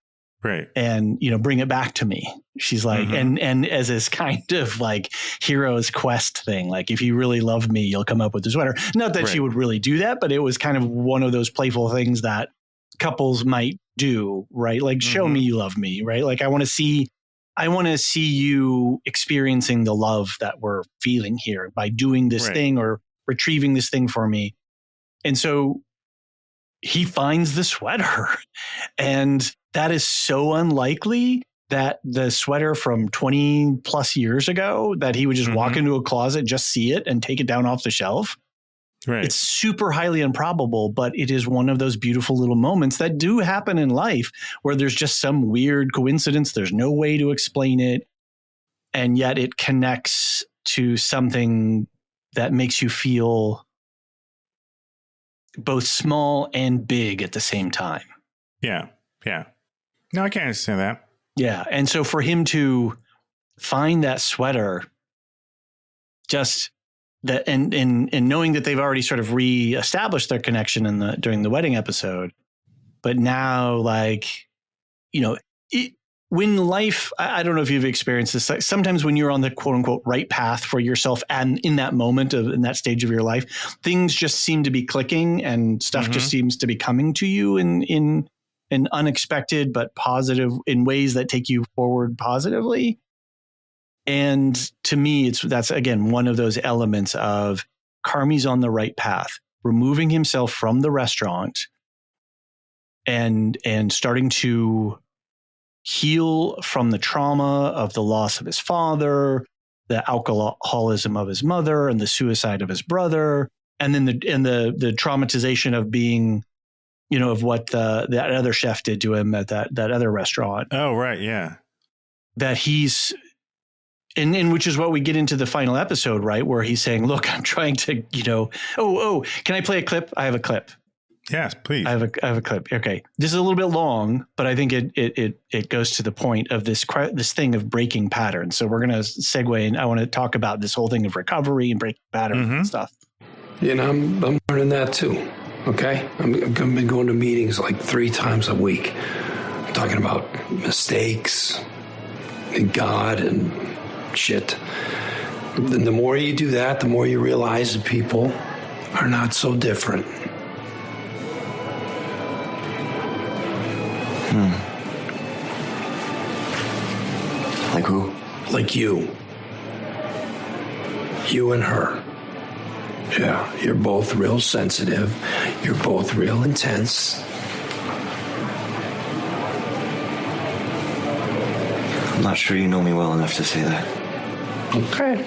Speaker 4: Right.
Speaker 3: And, bring it back to me. She's like, and as this kind of like hero's quest thing, like if you really love me, you'll come up with the sweater. Not that she would really do that, but it was kind of one of those playful things that couples might do, right? Like, show me you love me, right? Like, I want to see you experiencing the love that we're feeling here by doing this thing or retrieving this thing for me. And so he finds the sweater, and that is so unlikely that the sweater from 20 plus years ago that he would just walk into a closet, just see it and take it down off the shelf. Right. It's super highly improbable, but it is one of those beautiful little moments that do happen in life where there's just some weird coincidence. There's no way to explain it. And yet it connects to something that makes you feel both small and big at the same time.
Speaker 4: Yeah. Yeah. No, I can understand that.
Speaker 3: Yeah. And so for him to find that sweater, just that, and knowing that they've already sort of reestablished their connection during the wedding episode, but now, like, when life, I don't know if you've experienced this, like sometimes when you're on the quote unquote right path for yourself, and in that moment in that stage of your life, things just seem to be clicking and stuff just seems to be coming to you in unexpected but positive, in ways that take you forward positively. And to me, that's again one of those elements of Carmi's on the right path, removing himself from the restaurant and starting to heal from the trauma of the loss of his father, the alcoholism of his mother, and the suicide of his brother, and then the traumatization of being, of what that other chef did to him at that other restaurant.
Speaker 4: Oh, right, yeah.
Speaker 3: That he's. And which is what we get into the final episode, right? Where he's saying, look, I'm trying to, can I play a clip? I have a clip.
Speaker 4: Yes, please.
Speaker 3: I have a clip. Okay. This is a little bit long, but I think it goes to the point of this thing of breaking patterns. So we're going to segue, and I want to talk about this whole thing of recovery and breaking patterns and stuff.
Speaker 5: I'm learning that too. Okay. I've been going to meetings like 3 times a week. I'm talking about mistakes, God and shit. Then the more you do that, the more you realize that people are not so different.
Speaker 2: Like who?
Speaker 5: Like you. You and her. Yeah, you're both real sensitive. You're both real intense.
Speaker 2: I'm not sure you know me well enough to say that.
Speaker 5: Okay.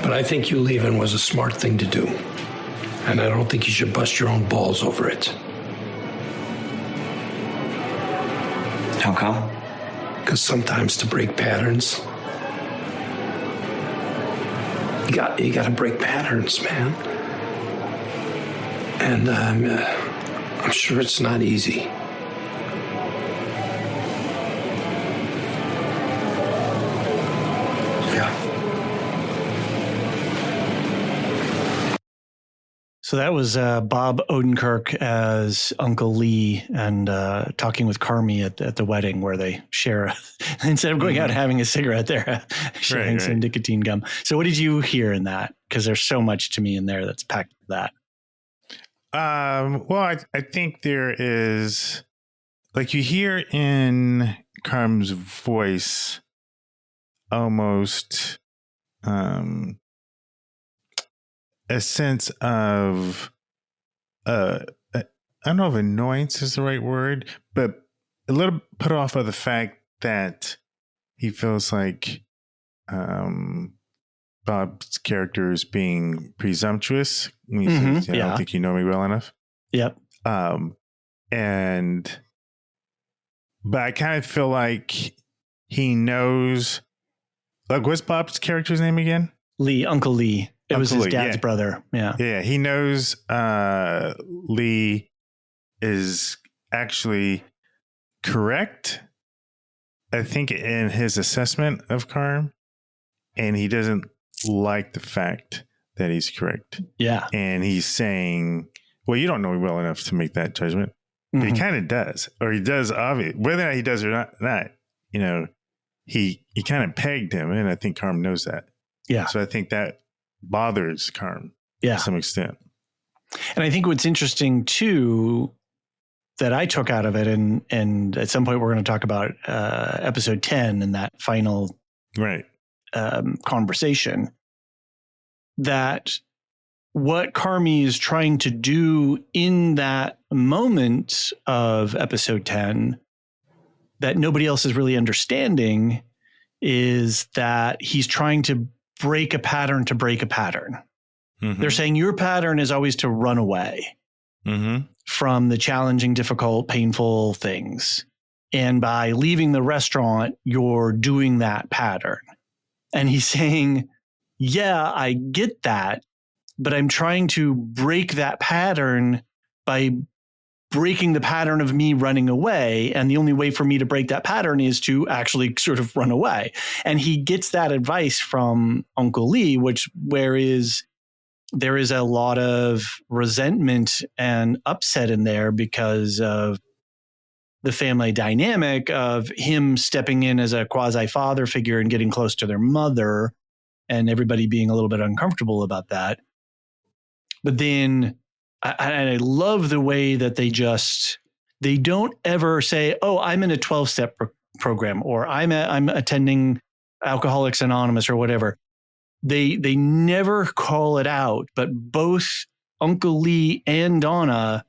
Speaker 5: But I think you leaving was a smart thing to do. And I don't think you should bust your own balls over it.
Speaker 2: How come?
Speaker 5: Because sometimes to break patterns, you got to break patterns, man. And I'm sure it's not easy.
Speaker 3: So that was Bob Odenkirk as Uncle Lee and talking with Carmi at the wedding where they share, instead of going out and having a cigarette, they're sharing some nicotine gum. So what did you hear in that? Because there's so much to me in there that's packed with that.
Speaker 4: Well, I think there is, like, you hear in Carm's voice almost a sense of I don't know if annoyance is the right word, but a little put off of the fact that he feels like Bob's character is being presumptuous when he says, I don't think you know me well enough.
Speaker 3: Yep.
Speaker 4: But I kind of feel like he knows, like, what's Bob's character's name again?
Speaker 3: Lee, Uncle Lee. It was his dad's brother. Yeah.
Speaker 4: Yeah. He knows Lee is actually correct, I think, in his assessment of Carm. And he doesn't like the fact that he's correct. Yeah. And he's saying, well, you don't know me well enough to make that judgment. But he kind of does. Or he does, obviously. Whether or not he does or not, you know, he kind of pegged him. And I think Carm knows that. Yeah. So I think that bothers Carm to some extent.
Speaker 3: And I think what's interesting too that I took out of it, and at some point we're going to talk about episode 10 and that final conversation, that what Carmi is trying to do in that moment of episode 10 that nobody else is really understanding is that he's trying to break a pattern to break a pattern. They're saying your pattern is always to run away from the challenging, difficult, painful things. And by leaving the restaurant, you're doing that pattern. And he's saying, yeah, I get that, but I'm trying to break that pattern by breaking the pattern of me running away. And the only way for me to break that pattern is to actually sort of run away. And he gets that advice from Uncle Lee, there is a lot of resentment and upset in there because of the family dynamic of him stepping in as a quasi-father figure and getting close to their mother and everybody being a little bit uncomfortable about that. But then I love the way that they don't ever say, oh, I'm in a 12-step program, or I'm attending Alcoholics Anonymous or whatever. They never call it out, but both Uncle Lee and Donna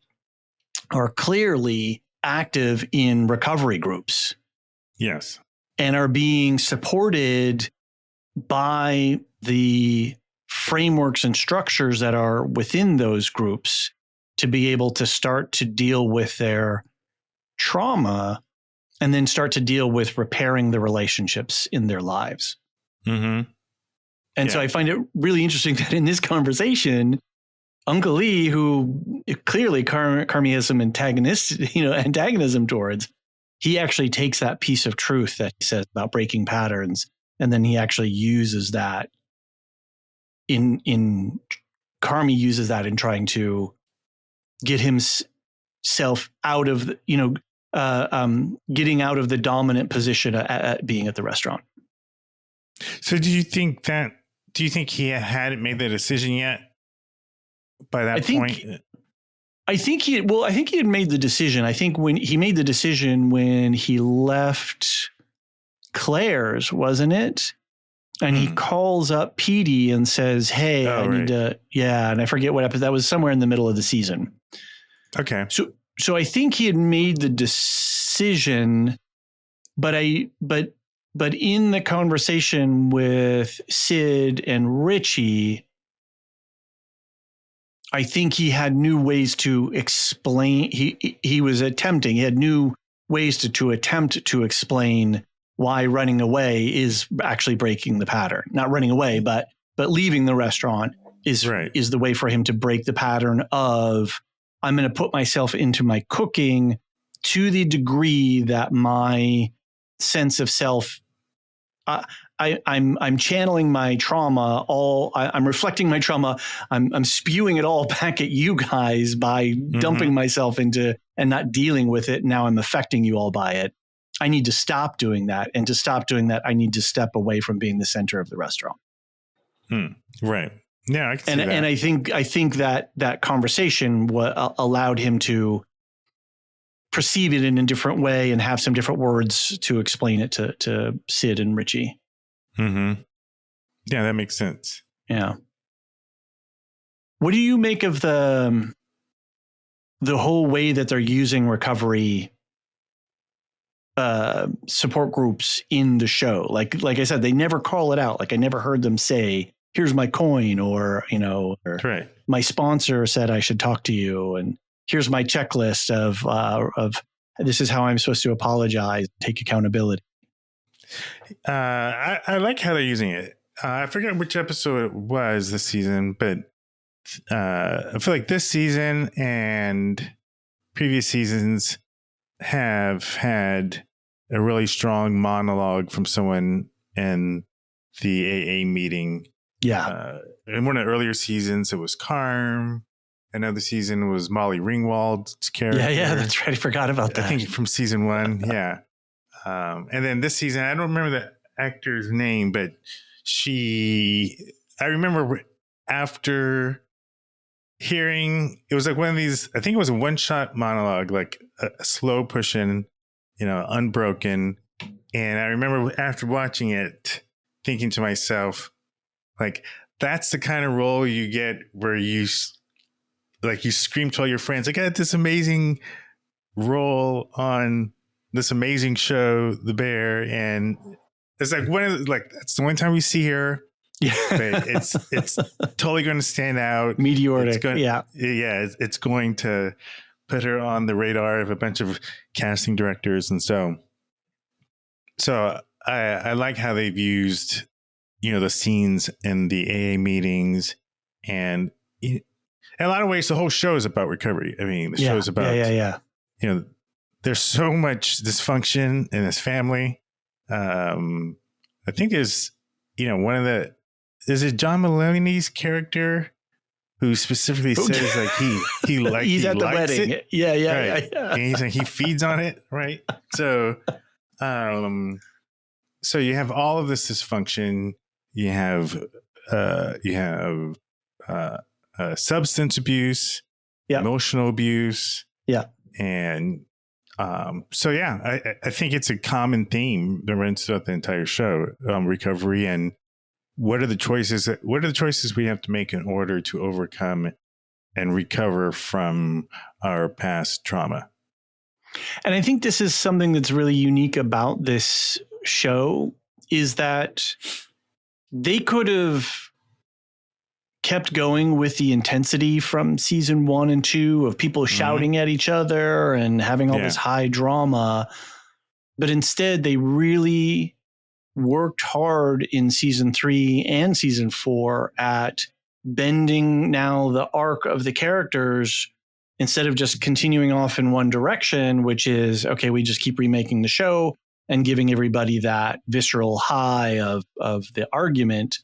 Speaker 3: are clearly active in recovery groups.
Speaker 4: Yes.
Speaker 3: And are being supported by the frameworks and structures that are within those groups to be able to start to deal with their trauma and then start to deal with repairing the relationships in their lives. And so I find it really interesting that in this conversation, Uncle Lee, who clearly Carmi has some antagonism towards, he actually takes that piece of truth that he says about breaking patterns, and then he actually uses that Carmi uses that in trying to get himself out of, getting out of the dominant position at being at the restaurant.
Speaker 4: So do you think he hadn't made the decision yet by that point?
Speaker 3: I think he had made the decision. I think when he made the decision when he left Claire's, wasn't it? And he calls up Petey and says, "Hey, I need to." Yeah, and I forget what episode that was. Somewhere in the middle of the season.
Speaker 4: Okay.
Speaker 3: So I think he had made the decision, but in the conversation with Sid and Richie, I think he had new ways to explain. He was attempting. He had new ways to attempt to explain why running away is actually breaking the pattern. Not running away, but leaving the restaurant is the way for him to break the pattern of, I'm going to put myself into my cooking to the degree that my sense of self, I'm channeling my trauma. I'm reflecting my trauma. I'm spewing it all back at you guys by dumping myself into and not dealing with it. Now I'm affecting you all by it. I need to stop doing that. And to stop doing that, I need to step away from being the center of the restaurant.
Speaker 4: Right. Yeah, I can see that.
Speaker 3: And I think that conversation allowed him to perceive it in a different way and have some different words to explain it to Sid and Richie.
Speaker 4: Yeah, that makes sense.
Speaker 3: Yeah. What do you make of the whole way that they're using recovery support groups in the show? Like I said, they never call it out. Like I never heard them say, "Here's my coin," or my sponsor said I should talk to you, and here's my checklist of this is how I'm supposed to apologize, take accountability.
Speaker 4: I like how they're using it. I forget which episode it was this season, but I feel like this season and previous seasons have had a really strong monologue from someone in the AA meeting.
Speaker 3: Yeah.
Speaker 4: In one of the earlier seasons, it was Carm. Another season was Molly Ringwald's character.
Speaker 3: Yeah, that's right. I forgot about that.
Speaker 4: I think from season 1. Yeah. And then this season, I don't remember the actor's name, but I remember after hearing, it was like one of these, I think it was a one-shot monologue, like a slow pushing, unbroken. And I remember after watching it, thinking to myself, like, that's the kind of role you get where you scream to all your friends, like, I got this amazing role on this amazing show, The Bear. And it's like that's the one time we see her.
Speaker 3: Yeah.
Speaker 4: But it's totally going to stand out.
Speaker 3: Meteoric.
Speaker 4: It's going to put her on the radar of a bunch of casting directors. And so I like how they've used, the scenes in the AA meetings, and in a lot of ways, the whole show is about recovery. I mean, the show's about, there's so much dysfunction in this family. I think there's, is it John Mulaney's character who specifically says like he's at the wedding. It.
Speaker 3: Yeah.
Speaker 4: Right. And he's like, he feeds on it. Right. So, so you have all of this dysfunction. You have substance abuse, emotional abuse.
Speaker 3: Yeah.
Speaker 4: And, I think it's a common theme that runs throughout the entire show, recovery, and what are the choices we have to make in order to overcome and recover from our past trauma.
Speaker 3: And I think this is something that's really unique about this show, is that they could have kept going with the intensity from season 1 and 2 of people shouting at each other and having all this high drama. But instead, they really worked hard in season 3 and season 4 at bending now the arc of the characters, instead of just continuing off in one direction, which is, okay, we just keep remaking the show and giving everybody that visceral high of the argument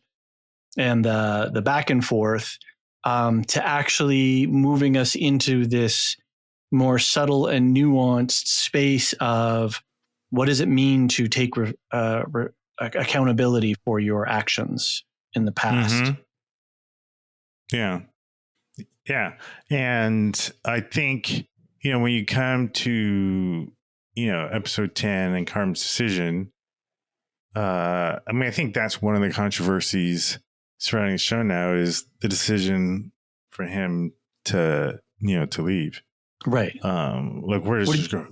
Speaker 3: and the back and forth, to actually moving us into this more subtle and nuanced space of what does it mean to take accountability for your actions in the past.
Speaker 4: Mm-hmm. Yeah. Yeah. And I think, when you come to, episode 10 and Carm's decision, I think that's one of the controversies surrounding the show now is the decision for him to leave.
Speaker 3: Right.
Speaker 4: Like where does it go?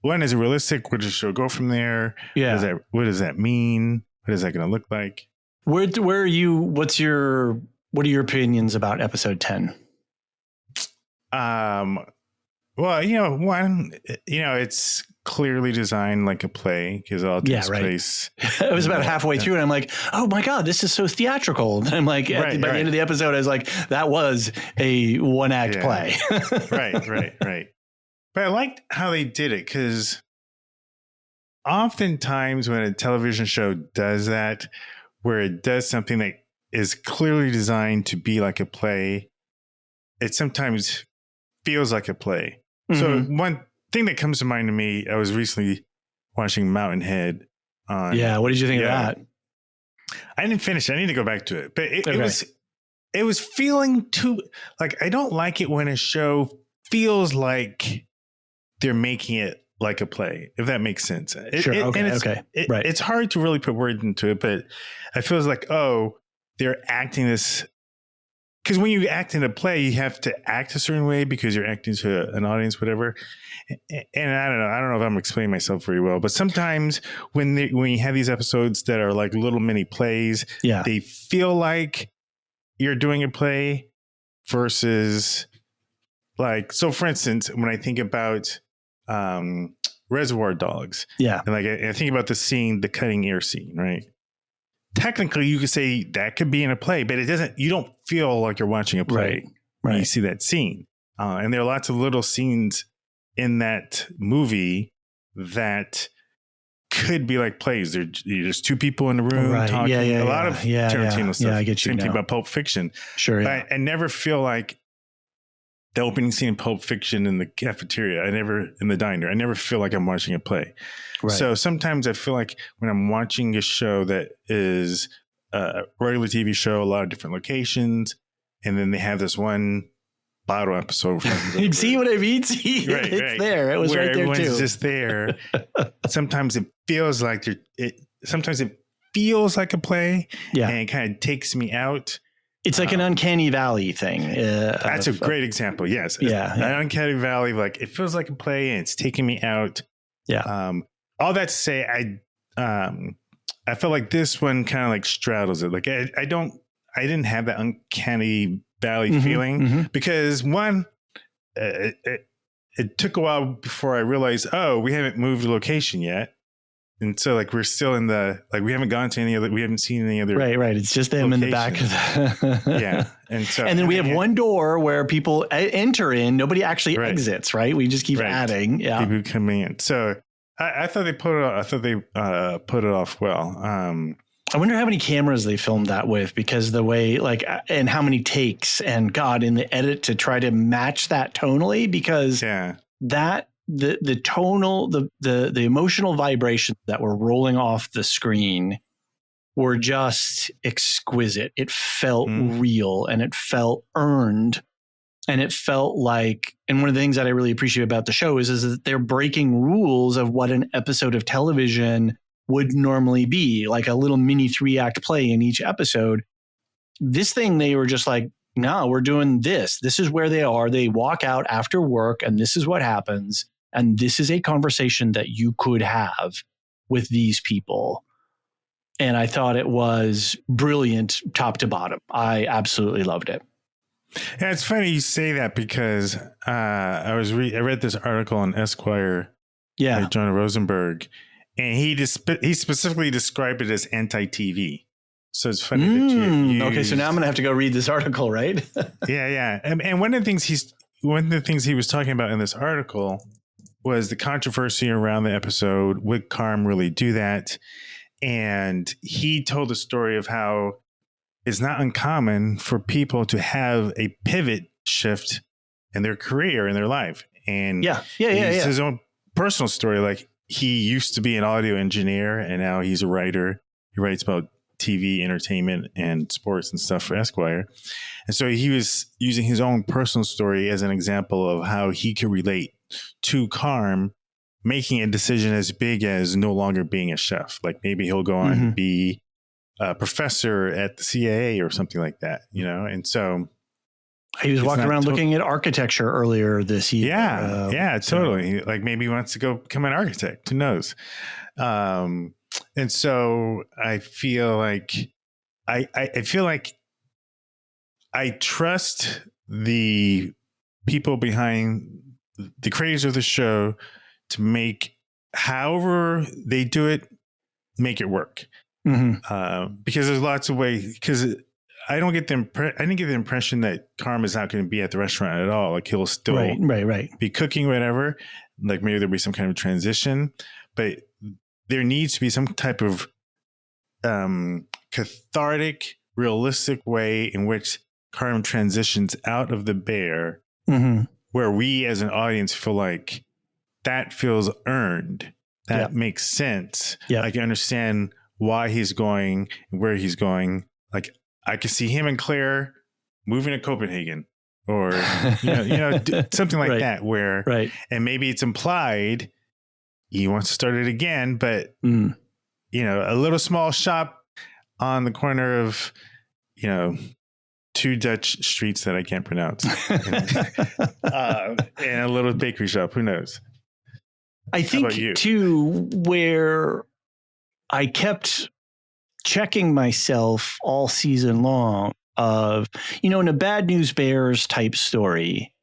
Speaker 4: When is it realistic? Where does the show go from there?
Speaker 3: Yeah.
Speaker 4: What does that mean? What is that going to look like?
Speaker 3: Where are you? What are your opinions about episode 10?
Speaker 4: Well, it's clearly designed like a play because it all takes place.
Speaker 3: I was about halfway through and I'm like, oh my God, this is so theatrical. And I'm like, by the end of the episode, I was like, that was a one-act play.
Speaker 4: Right. But I liked how they did it because oftentimes when a television show does that, where it does something that is clearly designed to be like a play, it sometimes feels like a play. Mm-hmm. So one thing that comes to mind to me, I was recently watching Mountain Head on.
Speaker 3: Yeah, what did you think of that?
Speaker 4: I didn't finish. I need to go back to it. But it was feeling too like I don't like it when a show feels like they're making it like a play, if that makes sense. It's hard to really put words into it, but it feels like, they're acting this. Because when you act in a play, you have to act a certain way because you're acting to an audience, whatever. And I don't know if I'm explaining myself very well, but sometimes when you have these episodes that are like little mini plays, they feel like you're doing a play versus like, so for instance, when I think about Reservoir Dogs, and like I think about the scene, the cutting ear scene, right? Technically, you could say that could be in a play, but it doesn't. You don't feel like you're watching a play when you see that scene. And there are lots of little scenes in that movie that could be like plays. There's two people in the room talking. A lot of Tarantino stuff.
Speaker 3: I get you.
Speaker 4: Same thing about Pulp Fiction.
Speaker 3: Sure.
Speaker 4: But I never feel like the opening scene in Pulp Fiction in the cafeteria. In the diner. I never feel like I'm watching a play. Right. So sometimes I feel like when I'm watching a show that is a regular TV show, a lot of different locations, and then they have this one bottle episode.
Speaker 3: You see what I mean? It's there. It was
Speaker 4: where
Speaker 3: right there too.
Speaker 4: Everyone's just there. Sometimes it feels like sometimes it feels like a play, and it kind of takes me out.
Speaker 3: It's like an uncanny valley thing.
Speaker 4: That's a great example. Yes. An uncanny valley, like it feels like a play and it's taking me out.
Speaker 3: Yeah.
Speaker 4: All that to say, I felt like this one kind of like straddles it. Like I didn't have that uncanny valley feeling because one, it took a while before I realized, we haven't moved the location yet. And so like, we're still in we haven't gone to we haven't seen any other.
Speaker 3: Right. It's just them in the back of
Speaker 4: the. And
Speaker 3: then we have one door where people enter in. Nobody actually exits. Right. We just keep adding. Yeah.
Speaker 4: People coming in. So I thought they put it off well.
Speaker 3: I wonder how many cameras they filmed that with, because the way and how many takes and in the edit to try to match that tonally, because that the tonal, the emotional vibrations that were rolling off the screen were just exquisite. It felt real and it felt earned. And it felt like, and one of the things that I really appreciate about the show is that they're breaking rules of what an episode of television would normally be, like a little mini 3-act play in each episode. This thing, they were just like, no, we're doing this. This is where they are. They walk out after work and this is what happens. And this is a conversation that you could have with these people. And I thought it was brilliant top to bottom. I absolutely loved it.
Speaker 4: Yeah, it's funny you say that because I read this article on Esquire by Jonah Rosenberg, and he specifically described it as anti-TV. So it's funny that you
Speaker 3: okay, so now I'm going to have to go read this article, right?
Speaker 4: Yeah. And one of the things he was talking about in this article was the controversy around the episode. Would Carm really do that? And he told the story of how it's not uncommon for people to have a pivot shift in their career, in their life. And
Speaker 3: yeah.
Speaker 4: his own personal story. Like, he used to be an audio engineer, and now he's a writer. He writes about TV, entertainment, and sports and stuff for Esquire. And so he was using his own personal story as an example of how he could relate to Carm making a decision as big as no longer being a chef. Like, maybe he'll go on and be a professor at the CIA or something like that, you know? And so
Speaker 3: he was walking around looking at architecture earlier this year.
Speaker 4: Yeah, totally. Like, maybe he wants to go become an architect. Who knows? And so I feel like I feel like I trust the people behind the creators of the show to make, however they do it, make it work. Because there's lots of ways. Because I didn't get the impression that Carm is not going to be at the restaurant at all. Like, he'll still be cooking, whatever. Like, maybe there'll be some kind of transition, but there needs to be some type of cathartic, realistic way in which Carm transitions out of the bear, where we as an audience feel like that feels earned. That makes sense. I can understand why he's going, where he's going. Like, I can see him and Claire moving to Copenhagen, or something like that. Where and maybe it's implied he wants to start it again, but a little small shop on the corner of two Dutch streets that I can't pronounce, and a little bakery shop. Who knows?
Speaker 3: I think too, where I kept checking myself all season long of, in a Bad News Bears type story,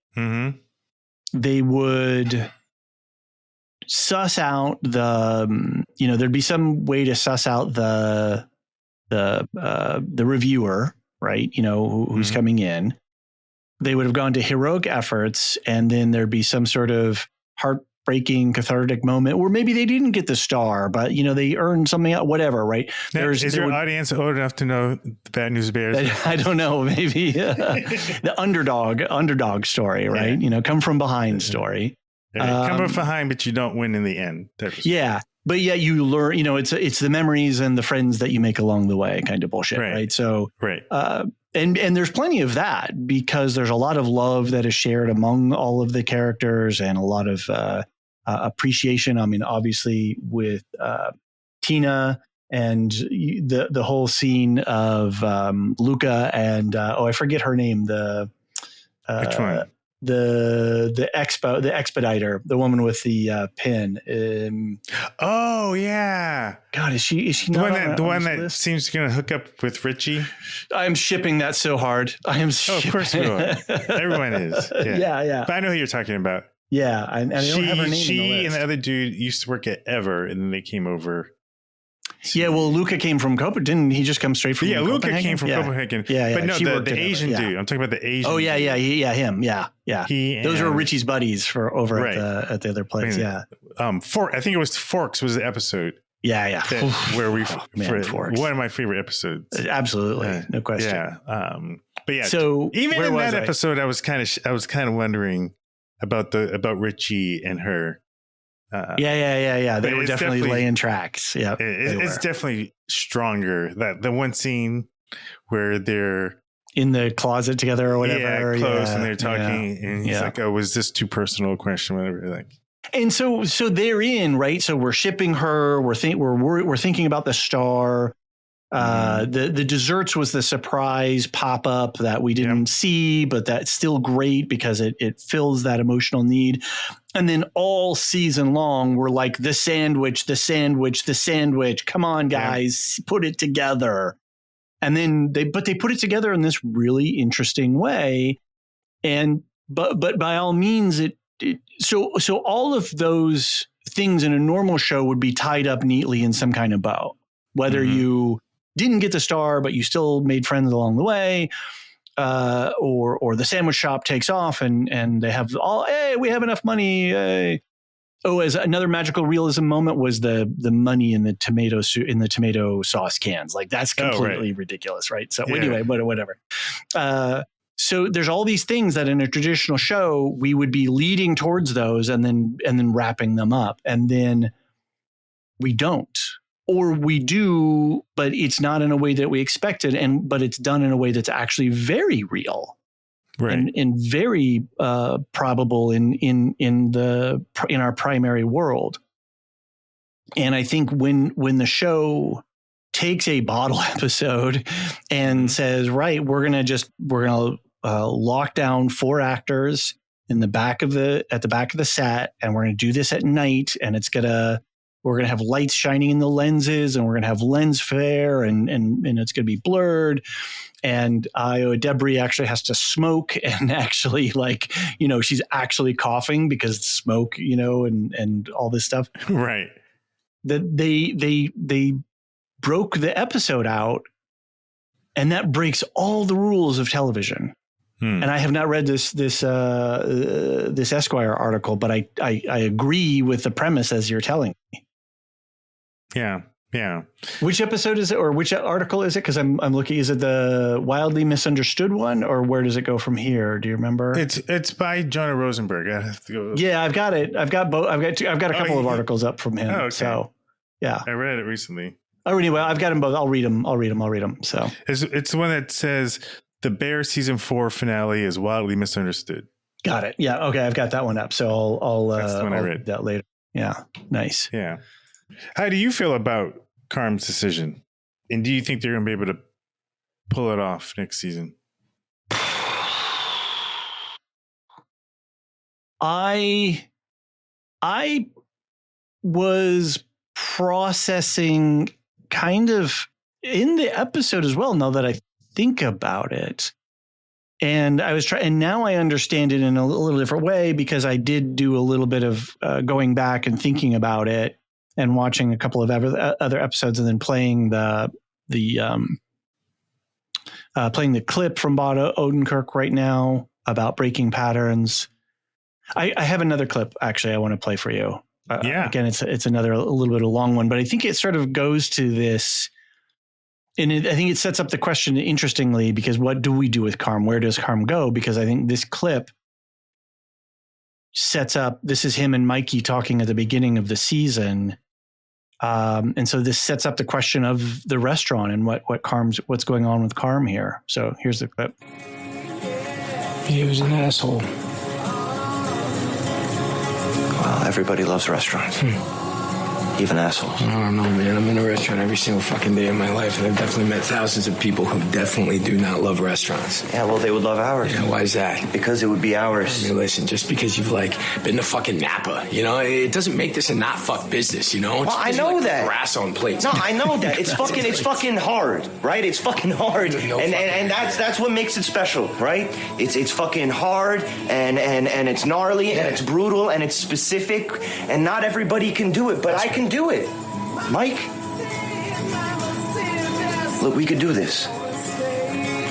Speaker 3: they would suss out there'd be some way to suss out the reviewer, right? Who's coming in. They would have gone to heroic efforts, and then there'd be some sort of heartbreaking, cathartic moment, or maybe they didn't get the star, but they earned something out, whatever, right?
Speaker 4: Is your audience old enough to know the Bad News Bears?
Speaker 3: I don't know, maybe the underdog story, right? Come from behind story.
Speaker 4: Come from behind, but you don't win in the end.
Speaker 3: Yeah. But yet you learn, it's the memories and the friends that you make along the way kind of bullshit. Right. So, and there's plenty of that, because there's a lot of love that is shared among all of the characters, and a lot of appreciation. I mean, obviously with Tina and the whole scene of Luca and I forget her name.
Speaker 4: Which one?
Speaker 3: The expediter, the woman with the pin.
Speaker 4: Oh yeah.
Speaker 3: God, is she
Speaker 4: the one that seems going to hook up with Richie?
Speaker 3: I'm shipping that so hard. I am.
Speaker 4: Oh, of course we are. Everyone is.
Speaker 3: Yeah.
Speaker 4: But I know who you're talking about.
Speaker 3: Yeah, and I don't have her name.
Speaker 4: She and the other dude used to work at Ever, and then they came over.
Speaker 3: Yeah, well, Luca came from Copenhagen. Didn't he just come straight from Copenhagen?
Speaker 4: Luca came from Copenhagen.
Speaker 3: Yeah.
Speaker 4: But no, the Asian dude. I'm talking about the Asian
Speaker 3: dude. Him. Yeah.
Speaker 4: Those
Speaker 3: were Richie's buddies over at the other place.
Speaker 4: I think it was Forks was the episode.
Speaker 3: Yeah.
Speaker 4: Where we
Speaker 3: Forks.
Speaker 4: One of my favorite episodes.
Speaker 3: Absolutely. No question.
Speaker 4: Yeah. But yeah.
Speaker 3: So
Speaker 4: even in that episode, I was kind of wondering about Richie and her.
Speaker 3: They were definitely laying tracks. Yeah,
Speaker 4: it's definitely stronger. That the one scene where they're
Speaker 3: in the closet together or whatever,
Speaker 4: close, and they're talking, and he's like, "Oh, was this too personal a question?" Whatever, like.
Speaker 3: And so they're in, right. So we're shipping her. We're thinking about the star. The desserts was the surprise pop up that we didn't see, but that's still great because it fills that emotional need. And then all season long, we're like the sandwich. Come on, guys, put it together. And then they put it together in this really interesting way. And but by all means, so all of those things in a normal show would be tied up neatly in some kind of bow, whether you didn't get the star, but you still made friends along the way, or the sandwich shop takes off and they have we have enough money. As another magical realism moment was the money in the tomato sauce cans. Like, that's completely ridiculous, right? So anyway, but whatever. So there's all these things that in a traditional show, we would be leading towards those and then wrapping them up. And then we don't, or we do, but it's not in a way that we expected. But it's done in a way that's actually very real. Right. And very probable in our primary world. And I think when the show takes a bottle episode and says, right, we're gonna lock down 4 actors at the back of the set, and we're gonna do this at night, and we're gonna have lights shining in the lenses, and we're gonna have lens flare, and it's gonna be blurred. And Debris actually has to smoke, and actually, like, she's actually coughing because smoke, and all this stuff.
Speaker 4: Right.
Speaker 3: That they broke the episode out, and that breaks all the rules of television. And I have not read this Esquire article, but I agree with the premise as you're telling me.
Speaker 4: Yeah. Yeah.
Speaker 3: Which episode is it, or which article is it? Because I'm looking. Is it the wildly misunderstood one, or where does it go from here? Do you remember?
Speaker 4: It's by Jonah Rosenberg. I have to go.
Speaker 3: Yeah, I've got it. I've got both. I've got a couple of articles up from him. Oh, okay. So yeah,
Speaker 4: I read it recently.
Speaker 3: Oh, anyway, I've got them both. I'll read them. So
Speaker 4: it's the one that says the Bear season 4 finale is wildly misunderstood.
Speaker 3: Got it. Yeah. Okay, I've got that one up. So I'll read that later. Yeah. Nice.
Speaker 4: Yeah. How do you feel about Carm's decision? And do you think they're going to be able to pull it off next season?
Speaker 3: I was processing kind of in the episode as well, now that I think about it. And I was trying, and now I understand it in a little different way, because I did do a little bit of going back and thinking about it and watching a couple of other episodes, and then playing the clip from Bob Odenkirk right now about breaking patterns. I have another clip actually I want to play for you. Again, it's another a little bit of a long one, but I think it sort of goes to this, and I think it sets up the question interestingly, because what do we do with Carm? Where does Carm go? Because I think this clip sets up, this is him and Mikey talking at the beginning of the season. And so this sets up the question of the restaurant and what's going on with Carm here. So here's the clip.
Speaker 5: He was an asshole.
Speaker 2: Well, everybody loves restaurants. Even assholes.
Speaker 5: I don't know, man. I'm in a restaurant every single fucking day of my life, and I've definitely met thousands of people who definitely do not love restaurants.
Speaker 2: Yeah, well, they would love ours.
Speaker 5: Yeah, why is that?
Speaker 2: Because it would be ours.
Speaker 5: I mean, listen, just because you've, been to fucking Napa, it doesn't make this a not fuck business,
Speaker 2: Well, I know that.
Speaker 5: Grass on plates.
Speaker 2: No, I know that. It's fucking hard, right? It's fucking hard. And that's what makes it special, right? It's fucking hard, and it's gnarly, and it's brutal, and it's specific, and not everybody can do it, but I can do it. Mike, look, we could do this,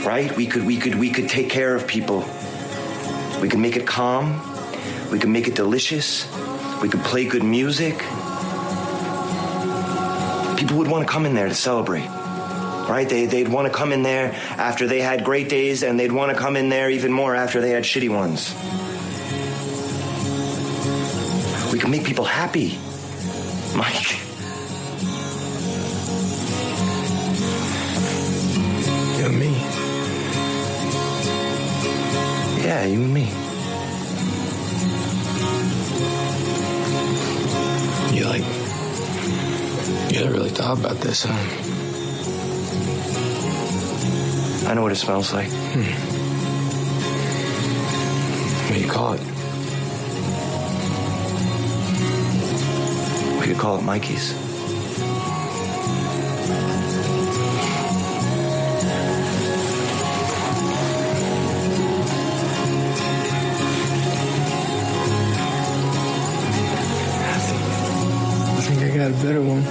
Speaker 2: right? We could take care of people. We could make it calm. We could make it delicious. We could play good music. People would want to come in there to celebrate, right? They'd want to come in there after they had great days, and they'd want to come in there even more after they had shitty ones. We can make people happy. Mike.
Speaker 5: You and me.
Speaker 2: Yeah, you and me.
Speaker 5: You haven't really thought about this, huh?
Speaker 2: I know what it smells like.
Speaker 5: What do you call it?
Speaker 2: We could call it Mikey's.
Speaker 5: I think I got a better one.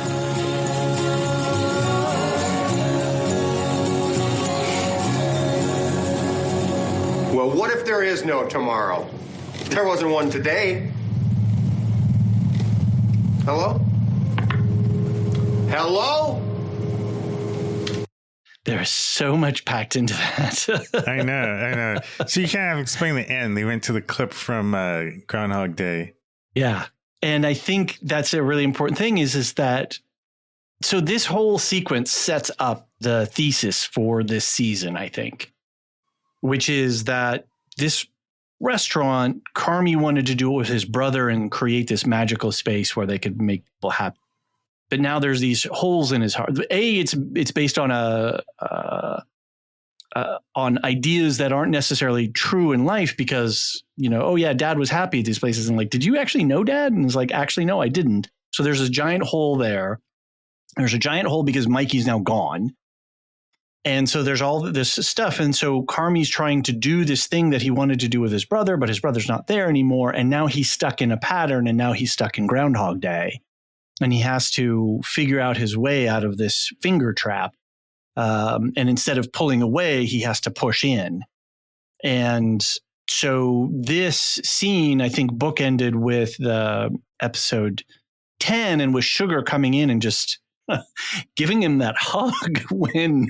Speaker 6: Well, what if there is no tomorrow? There wasn't one today. Hello? Hello?
Speaker 3: There's so much packed into that.
Speaker 4: I know. So you kind of explain the end. They went to the clip from Groundhog Day.
Speaker 3: Yeah. And I think that's a really important thing is that, so this whole sequence sets up the thesis for this season, I think, which is that this restaurant, Carmi wanted to do it with his brother and create this magical space where they could make people happy. But now there's these holes in his heart. It's based on on ideas that aren't necessarily true in life because, oh yeah, dad was happy at these places. And like, did you actually know dad? And it's like, actually, no, I didn't. So there's a giant hole there. There's a giant hole because Mikey's now gone. And so there's all this stuff. And so Carmi's trying to do this thing that he wanted to do with his brother, but his brother's not there anymore. And now he's stuck in a pattern and now he's stuck in Groundhog Day. And he has to figure out his way out of this finger trap. And instead of pulling away, he has to push in. And so this scene, I think, bookended with the episode 10 and with Sugar coming in and just giving him that hug when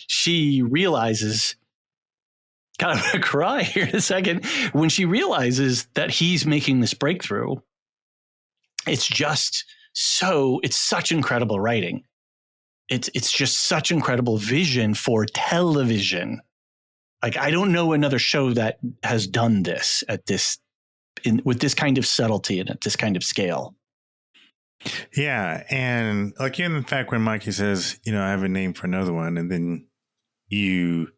Speaker 3: she realizes, God, I'm going to cry here in a second, when she realizes that he's making this breakthrough. It's just it's such incredible writing. It's just such incredible vision for television. Like, I don't know another show that has done this with this kind of subtlety and at this kind of scale.
Speaker 4: Yeah. And like in the fact when Mikey says, I have a name for another one, and then you,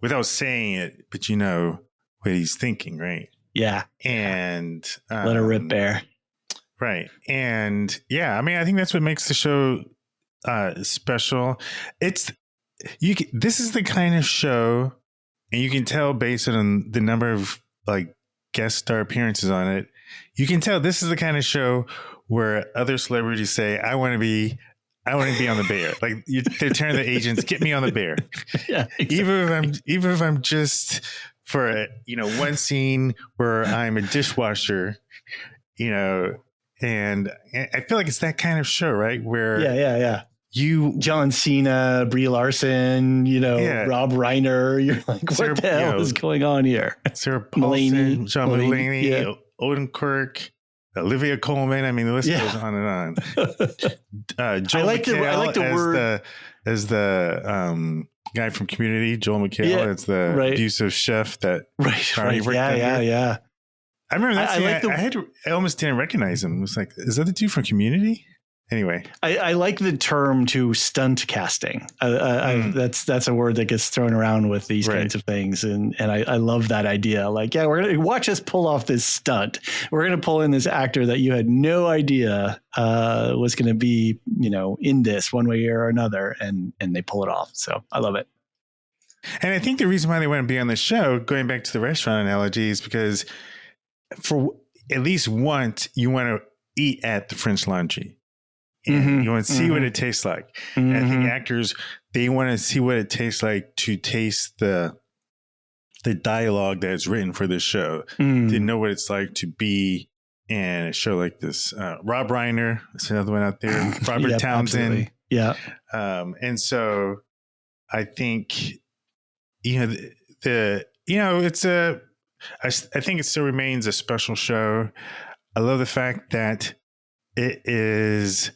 Speaker 4: without saying it, but what he's thinking, right?
Speaker 3: Yeah.
Speaker 4: And
Speaker 3: let her rip Bear.
Speaker 4: Right. And yeah, I mean, I think that's what makes the show special. This is the kind of show, and you can tell based on the number of like guest star appearances on it, you can tell this is the kind of show where other celebrities say, I want to be on the Bear. Like they turn to the agents, get me on the Bear.
Speaker 3: Yeah, exactly.
Speaker 4: Even if I'm just for one scene where I'm a dishwasher, and I feel like it's that kind of show, right? Where
Speaker 3: yeah. John Cena, Brie Larson, Rob Reiner. You're like, what the hell is going on here?
Speaker 4: Sarah Paulson, John Mulaney, Odenkirk, Olivia Colman. I mean, the list goes on and on. Joel McHale as the guy from Community. Joel McHale as the abusive chef that Carmi worked under.
Speaker 3: Yeah.
Speaker 4: I remember that. I almost didn't recognize him. It was like, is that the dude from Community? Anyway,
Speaker 3: I like the term to stunt casting. That's a word that gets thrown around with these kinds of things, and I love that idea. Like, yeah, we're gonna watch us pull off this stunt. We're gonna pull in this actor that you had no idea was gonna be, in this one way or another, and they pull it off. So I love it.
Speaker 4: And I think the reason why they want to be on the show, going back to the restaurant analogy, is because for at least once you want to eat at the French Laundry. And you want to see what it tastes like. And I think actors, they want to see what it tastes like to taste the dialogue that is written for this show. To know what it's like to be in a show like this. Rob Reiner, that's another one out there. Robert Townsend.
Speaker 3: Absolutely. Yeah.
Speaker 4: And so I think, I think it still remains a special show. I love the fact that it is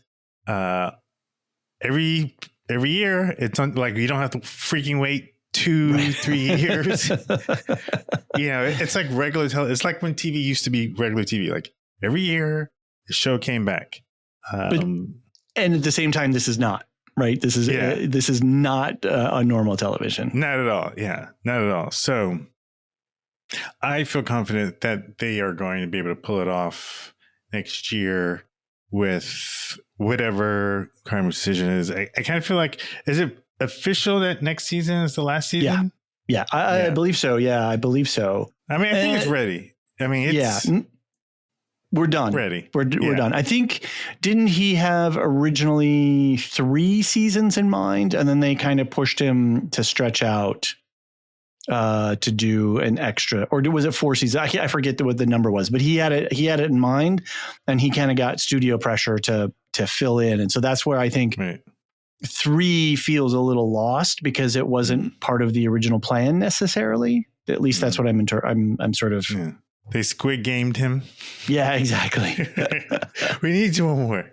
Speaker 4: every year. It's like you don't have to freaking wait 2-3 years. It's like regular television. It's like when TV used to be regular TV. Like every year, the show came back.
Speaker 3: And at the same time, this is not right. This is not a normal television.
Speaker 4: Not at all. Yeah, not at all. So I feel confident that they are going to be able to pull it off next year with whatever Carmi's decision is. I kind of feel like, is it official that next season is the last season?
Speaker 3: Yeah. I believe so. Yeah, I believe so.
Speaker 4: I mean, I think it's ready. I mean,
Speaker 3: we're done.
Speaker 4: Ready.
Speaker 3: We're done. I think, didn't he have originally 3 seasons in mind? And then they kind of pushed him to stretch out to do an extra, or was it 4 seasons? I forget what the number was, but he had it in mind, and he kind of got studio pressure to fill in. And so that's where I think 3 feels a little lost because it wasn't part of the original plan necessarily. At least that's what I'm sort of.
Speaker 4: Yeah. They squid gamed him.
Speaker 3: Yeah, exactly.
Speaker 4: We need you one more.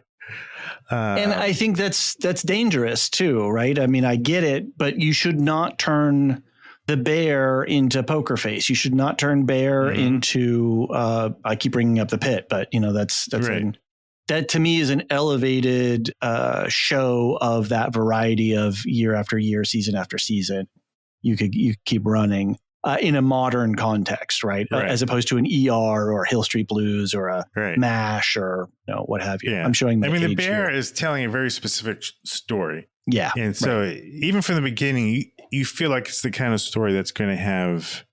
Speaker 3: And I think that's dangerous too, right? I mean, I get it, but you should not turn the bear into Poker Face. You should not turn bear into. I keep bringing up the Pit, but that's
Speaker 4: right.
Speaker 3: That to me is an elevated show of that variety of year after year, season after season. You keep running in a modern context, right? As opposed to an ER or Hill Street Blues or a MASH or what have you.
Speaker 4: Yeah.
Speaker 3: I'm showing.
Speaker 4: The bear is telling a very specific story.
Speaker 3: Yeah,
Speaker 4: and so even from the beginning, you feel like it's the kind of story that's going to have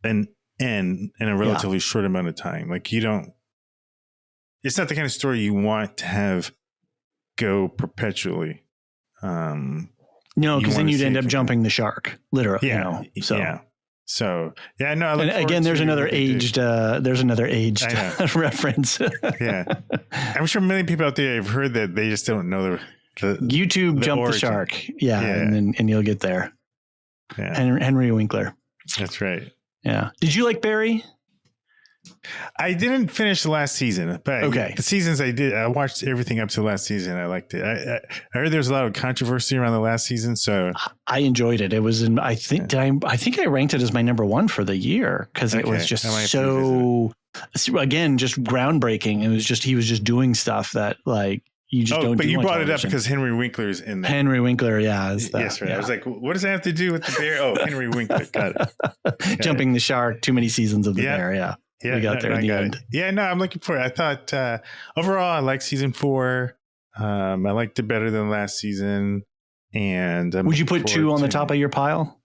Speaker 4: an end in a relatively short amount of time. Like it's not the kind of story you want to have go perpetually.
Speaker 3: No, because then you'd end up jumping the shark, literally.
Speaker 4: Yeah. So no.
Speaker 3: And again, there's another aged reference.
Speaker 4: Yeah, I'm sure many people out there have heard that. They just don't know the
Speaker 3: YouTube jump origin. The shark. Yeah, and you'll get there. Yeah, Henry Winkler.
Speaker 4: That's right.
Speaker 3: Yeah. Did you like Barry?
Speaker 4: I didn't finish the last season, but the seasons I watched everything up to the last season. I liked it. I heard there's a lot of controversy around the last season, so
Speaker 3: I enjoyed it. It was I think I ranked it as my number 1 for the year because it was just so again just groundbreaking. It was he was just doing stuff that like you just don't.
Speaker 4: But
Speaker 3: do
Speaker 4: you brought
Speaker 3: television.
Speaker 4: it up because Henry Winkler is in there.
Speaker 3: Henry Winkler, yes,
Speaker 4: right. Yeah. I was like, what does that have to do with the bear? Oh, Henry Winkler, got it.
Speaker 3: Jumping the shark. Too many seasons of the bear. Yeah.
Speaker 4: Yeah,
Speaker 3: we got there in the end.
Speaker 4: Yeah, no, I'm looking for it. I thought overall I liked season 4. I liked it better than last season. And
Speaker 3: would you put 2 on the top of your pile?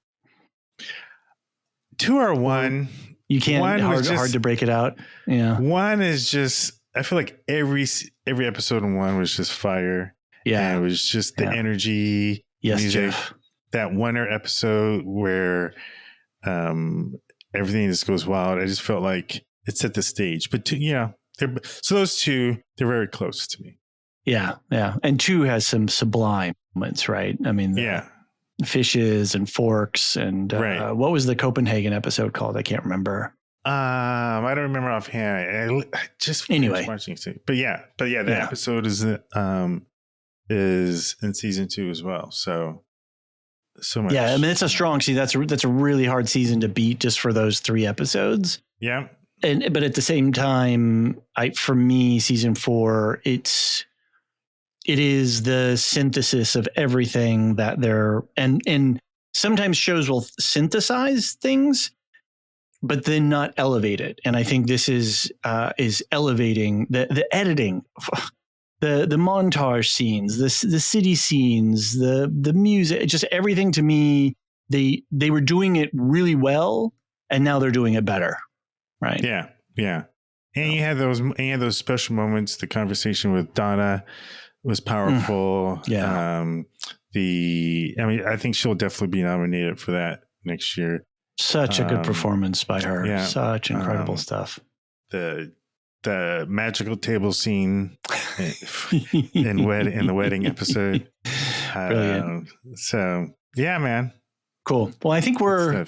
Speaker 4: 2 or 1.
Speaker 3: You can't. Hard to break it out. Yeah.
Speaker 4: 1 is just. I feel like every episode in 1 was just fire.
Speaker 3: Yeah,
Speaker 4: and it was just the energy.
Speaker 3: Yes,
Speaker 4: music.
Speaker 3: Jeff.
Speaker 4: That Winter episode where everything just goes wild. I just felt like it set the stage. But so those 2, they're very close to me.
Speaker 3: Yeah, and 2 has some sublime moments, right? I mean, fishes and forks and what was the Copenhagen episode called? I can't remember.
Speaker 4: I don't remember offhand. I just watching it. But that episode is in season 2 as well. So much. Yeah, I mean it's a strong season. That's a really hard season to beat just for those 3 episodes. Yeah. But at the same time, for me, season 4, it is the synthesis of everything that they're and sometimes shows will synthesize things, but then not elevate it. And I think this is elevating the editing, the montage scenes, the city scenes, the music, just everything to me. They were doing it really well, and now they're doing it better. Right. Yeah. Yeah. And you had those special moments. The conversation with Donna was powerful. Yeah. I think she'll definitely be nominated for that next year. Such a good performance by her. Yeah. Such incredible stuff. The magical table scene in the wedding episode. Brilliant. So yeah, man. Cool. Well, I think we're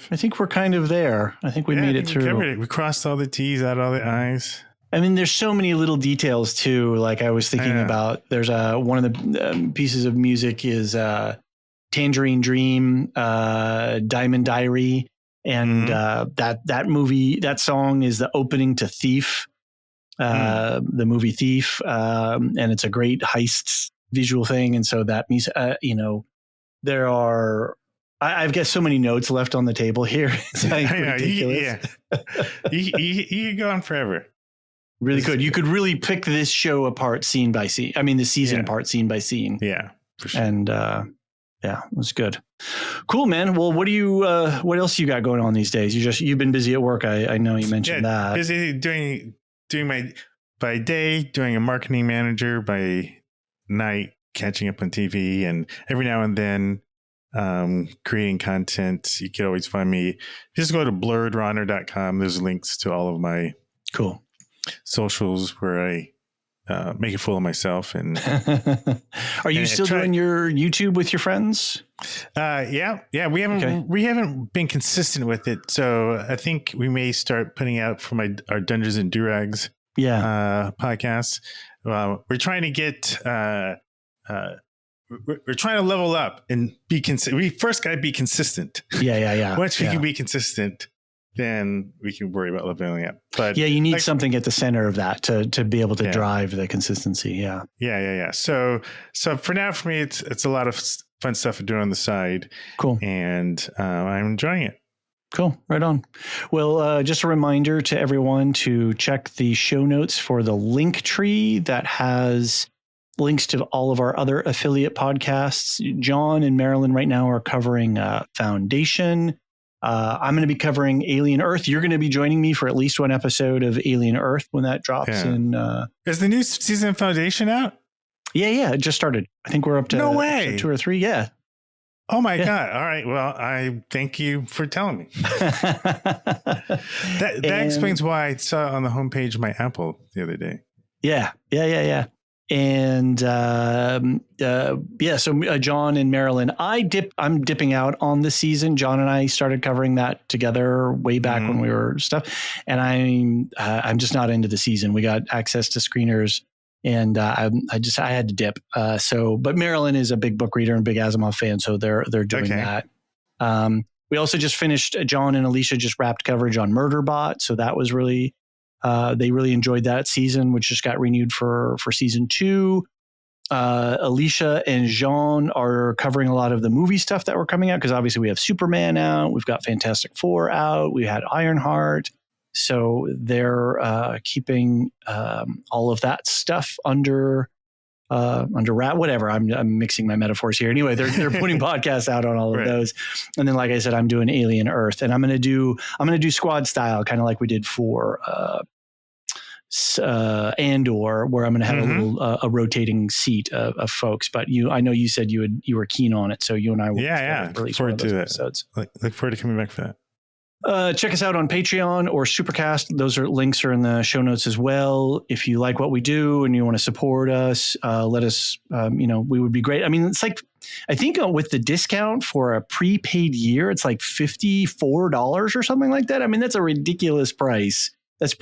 Speaker 4: kind of there. I think we made it through. We crossed all the T's, out all the I's. I mean, there's so many little details too. Like I was thinking about, there's one of the pieces of music is Tangerine Dream, Diamond Diary. And that movie, that song is the opening to Thief, the movie Thief. And it's a great heist visual thing. And so that means, there are, I've got so many notes left on the table here. It's like ridiculous. You could go on forever. Really could. You could really pick this show apart scene by scene. I mean, the season apart scene by scene. Yeah, for sure. And it was good. Cool, man. Well, what else you got going on these days? You've been busy at work. I know you mentioned that. Busy doing my, by day, doing a marketing manager, by night, catching up on TV, and every now and then creating content. You can always find me. Just go to blurredrunner.com. There's links to all of my cool socials where I make a fool of myself. And
Speaker 3: are you still doing your YouTube with your friends?
Speaker 4: Yeah. We haven't been consistent with it. So I think we may start putting out for our Dungeons and Durags podcast. We're trying to get, we're trying to level up and be consistent. We first got to be consistent.
Speaker 3: Yeah.
Speaker 4: Once we can be consistent, then we can worry about leveling up. But
Speaker 3: yeah, you need something at the center of that to be able to drive the consistency. Yeah.
Speaker 4: So for now, for me, it's a lot of fun stuff to do on the side.
Speaker 3: Cool.
Speaker 4: And I'm enjoying it.
Speaker 3: Cool. Right on. Well, just a reminder to everyone to check the show notes for the link tree that has links to all of our other affiliate podcasts. John and Marilyn right now are covering Foundation. I'm going to be covering Alien Earth. You're going to be joining me for at least one episode of Alien Earth when that drops.
Speaker 4: Yeah. Is the new season of Foundation out?
Speaker 3: Yeah. It just started. I think we're up to
Speaker 4: no way.
Speaker 3: 2 or 3. Yeah.
Speaker 4: Oh my God. All right. Well, I thank you for telling me. that explains why I saw it on the homepage of my Apple the other day.
Speaker 3: Yeah. And so John and Marilyn, I'm dipping out on the season. John and I started covering that together way back when we were stuff, and I'm just not into the season. We got access to screeners, and I had to dip. But Marilyn is a big book reader and big Asimov fan, so they're doing that. We also just finished. John and Alicia just wrapped coverage on Murderbot, so that was really. They really enjoyed that season, which just got renewed for season 2. Alicia and Jean are covering a lot of the movie stuff that were coming out because obviously we have Superman out, we've got Fantastic Four out, we had Ironheart, so they're keeping all of that stuff under wrap. Whatever, I'm mixing my metaphors here. Anyway, they're putting podcasts out on all of those, and then like I said, I'm doing Alien Earth, and I'm gonna do squad style, kind of like we did for Andor, where I'm going to have a little a rotating seat of folks. But I know you said you were keen on it, so you and I will
Speaker 4: look forward to
Speaker 3: episodes.
Speaker 4: Look forward to coming back for that.
Speaker 3: Check us out on Patreon or Supercast. Those links are in the show notes as well. If you like what we do and you want to support us, let us. We would be great. I mean, it's like I think with the discount for a prepaid year, it's like $54 or something like that. I mean, that's a ridiculous price. That's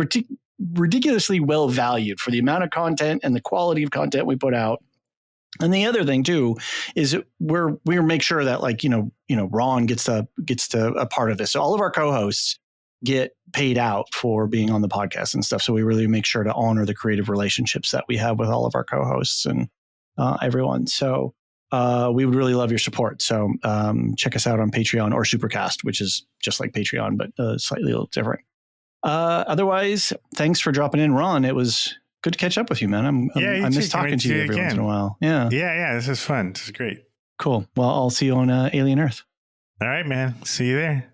Speaker 3: ridiculously well valued for the amount of content and the quality of content we put out. And the other thing too is we make sure that Ron gets to a part of this. So all of our co-hosts get paid out for being on the podcast and stuff. So we really make sure to honor the creative relationships that we have with all of our co-hosts and everyone. So we would really love your support. So check us out on Patreon or Supercast, which is just like Patreon, but slightly a little different. Otherwise, thanks for dropping in, Ron. It was good to catch up with you, man. I miss talking to you every once in a while. Yeah.
Speaker 4: This is fun. This is great.
Speaker 3: Cool. Well, I'll see you on Alien Earth.
Speaker 4: All right, man. See you there.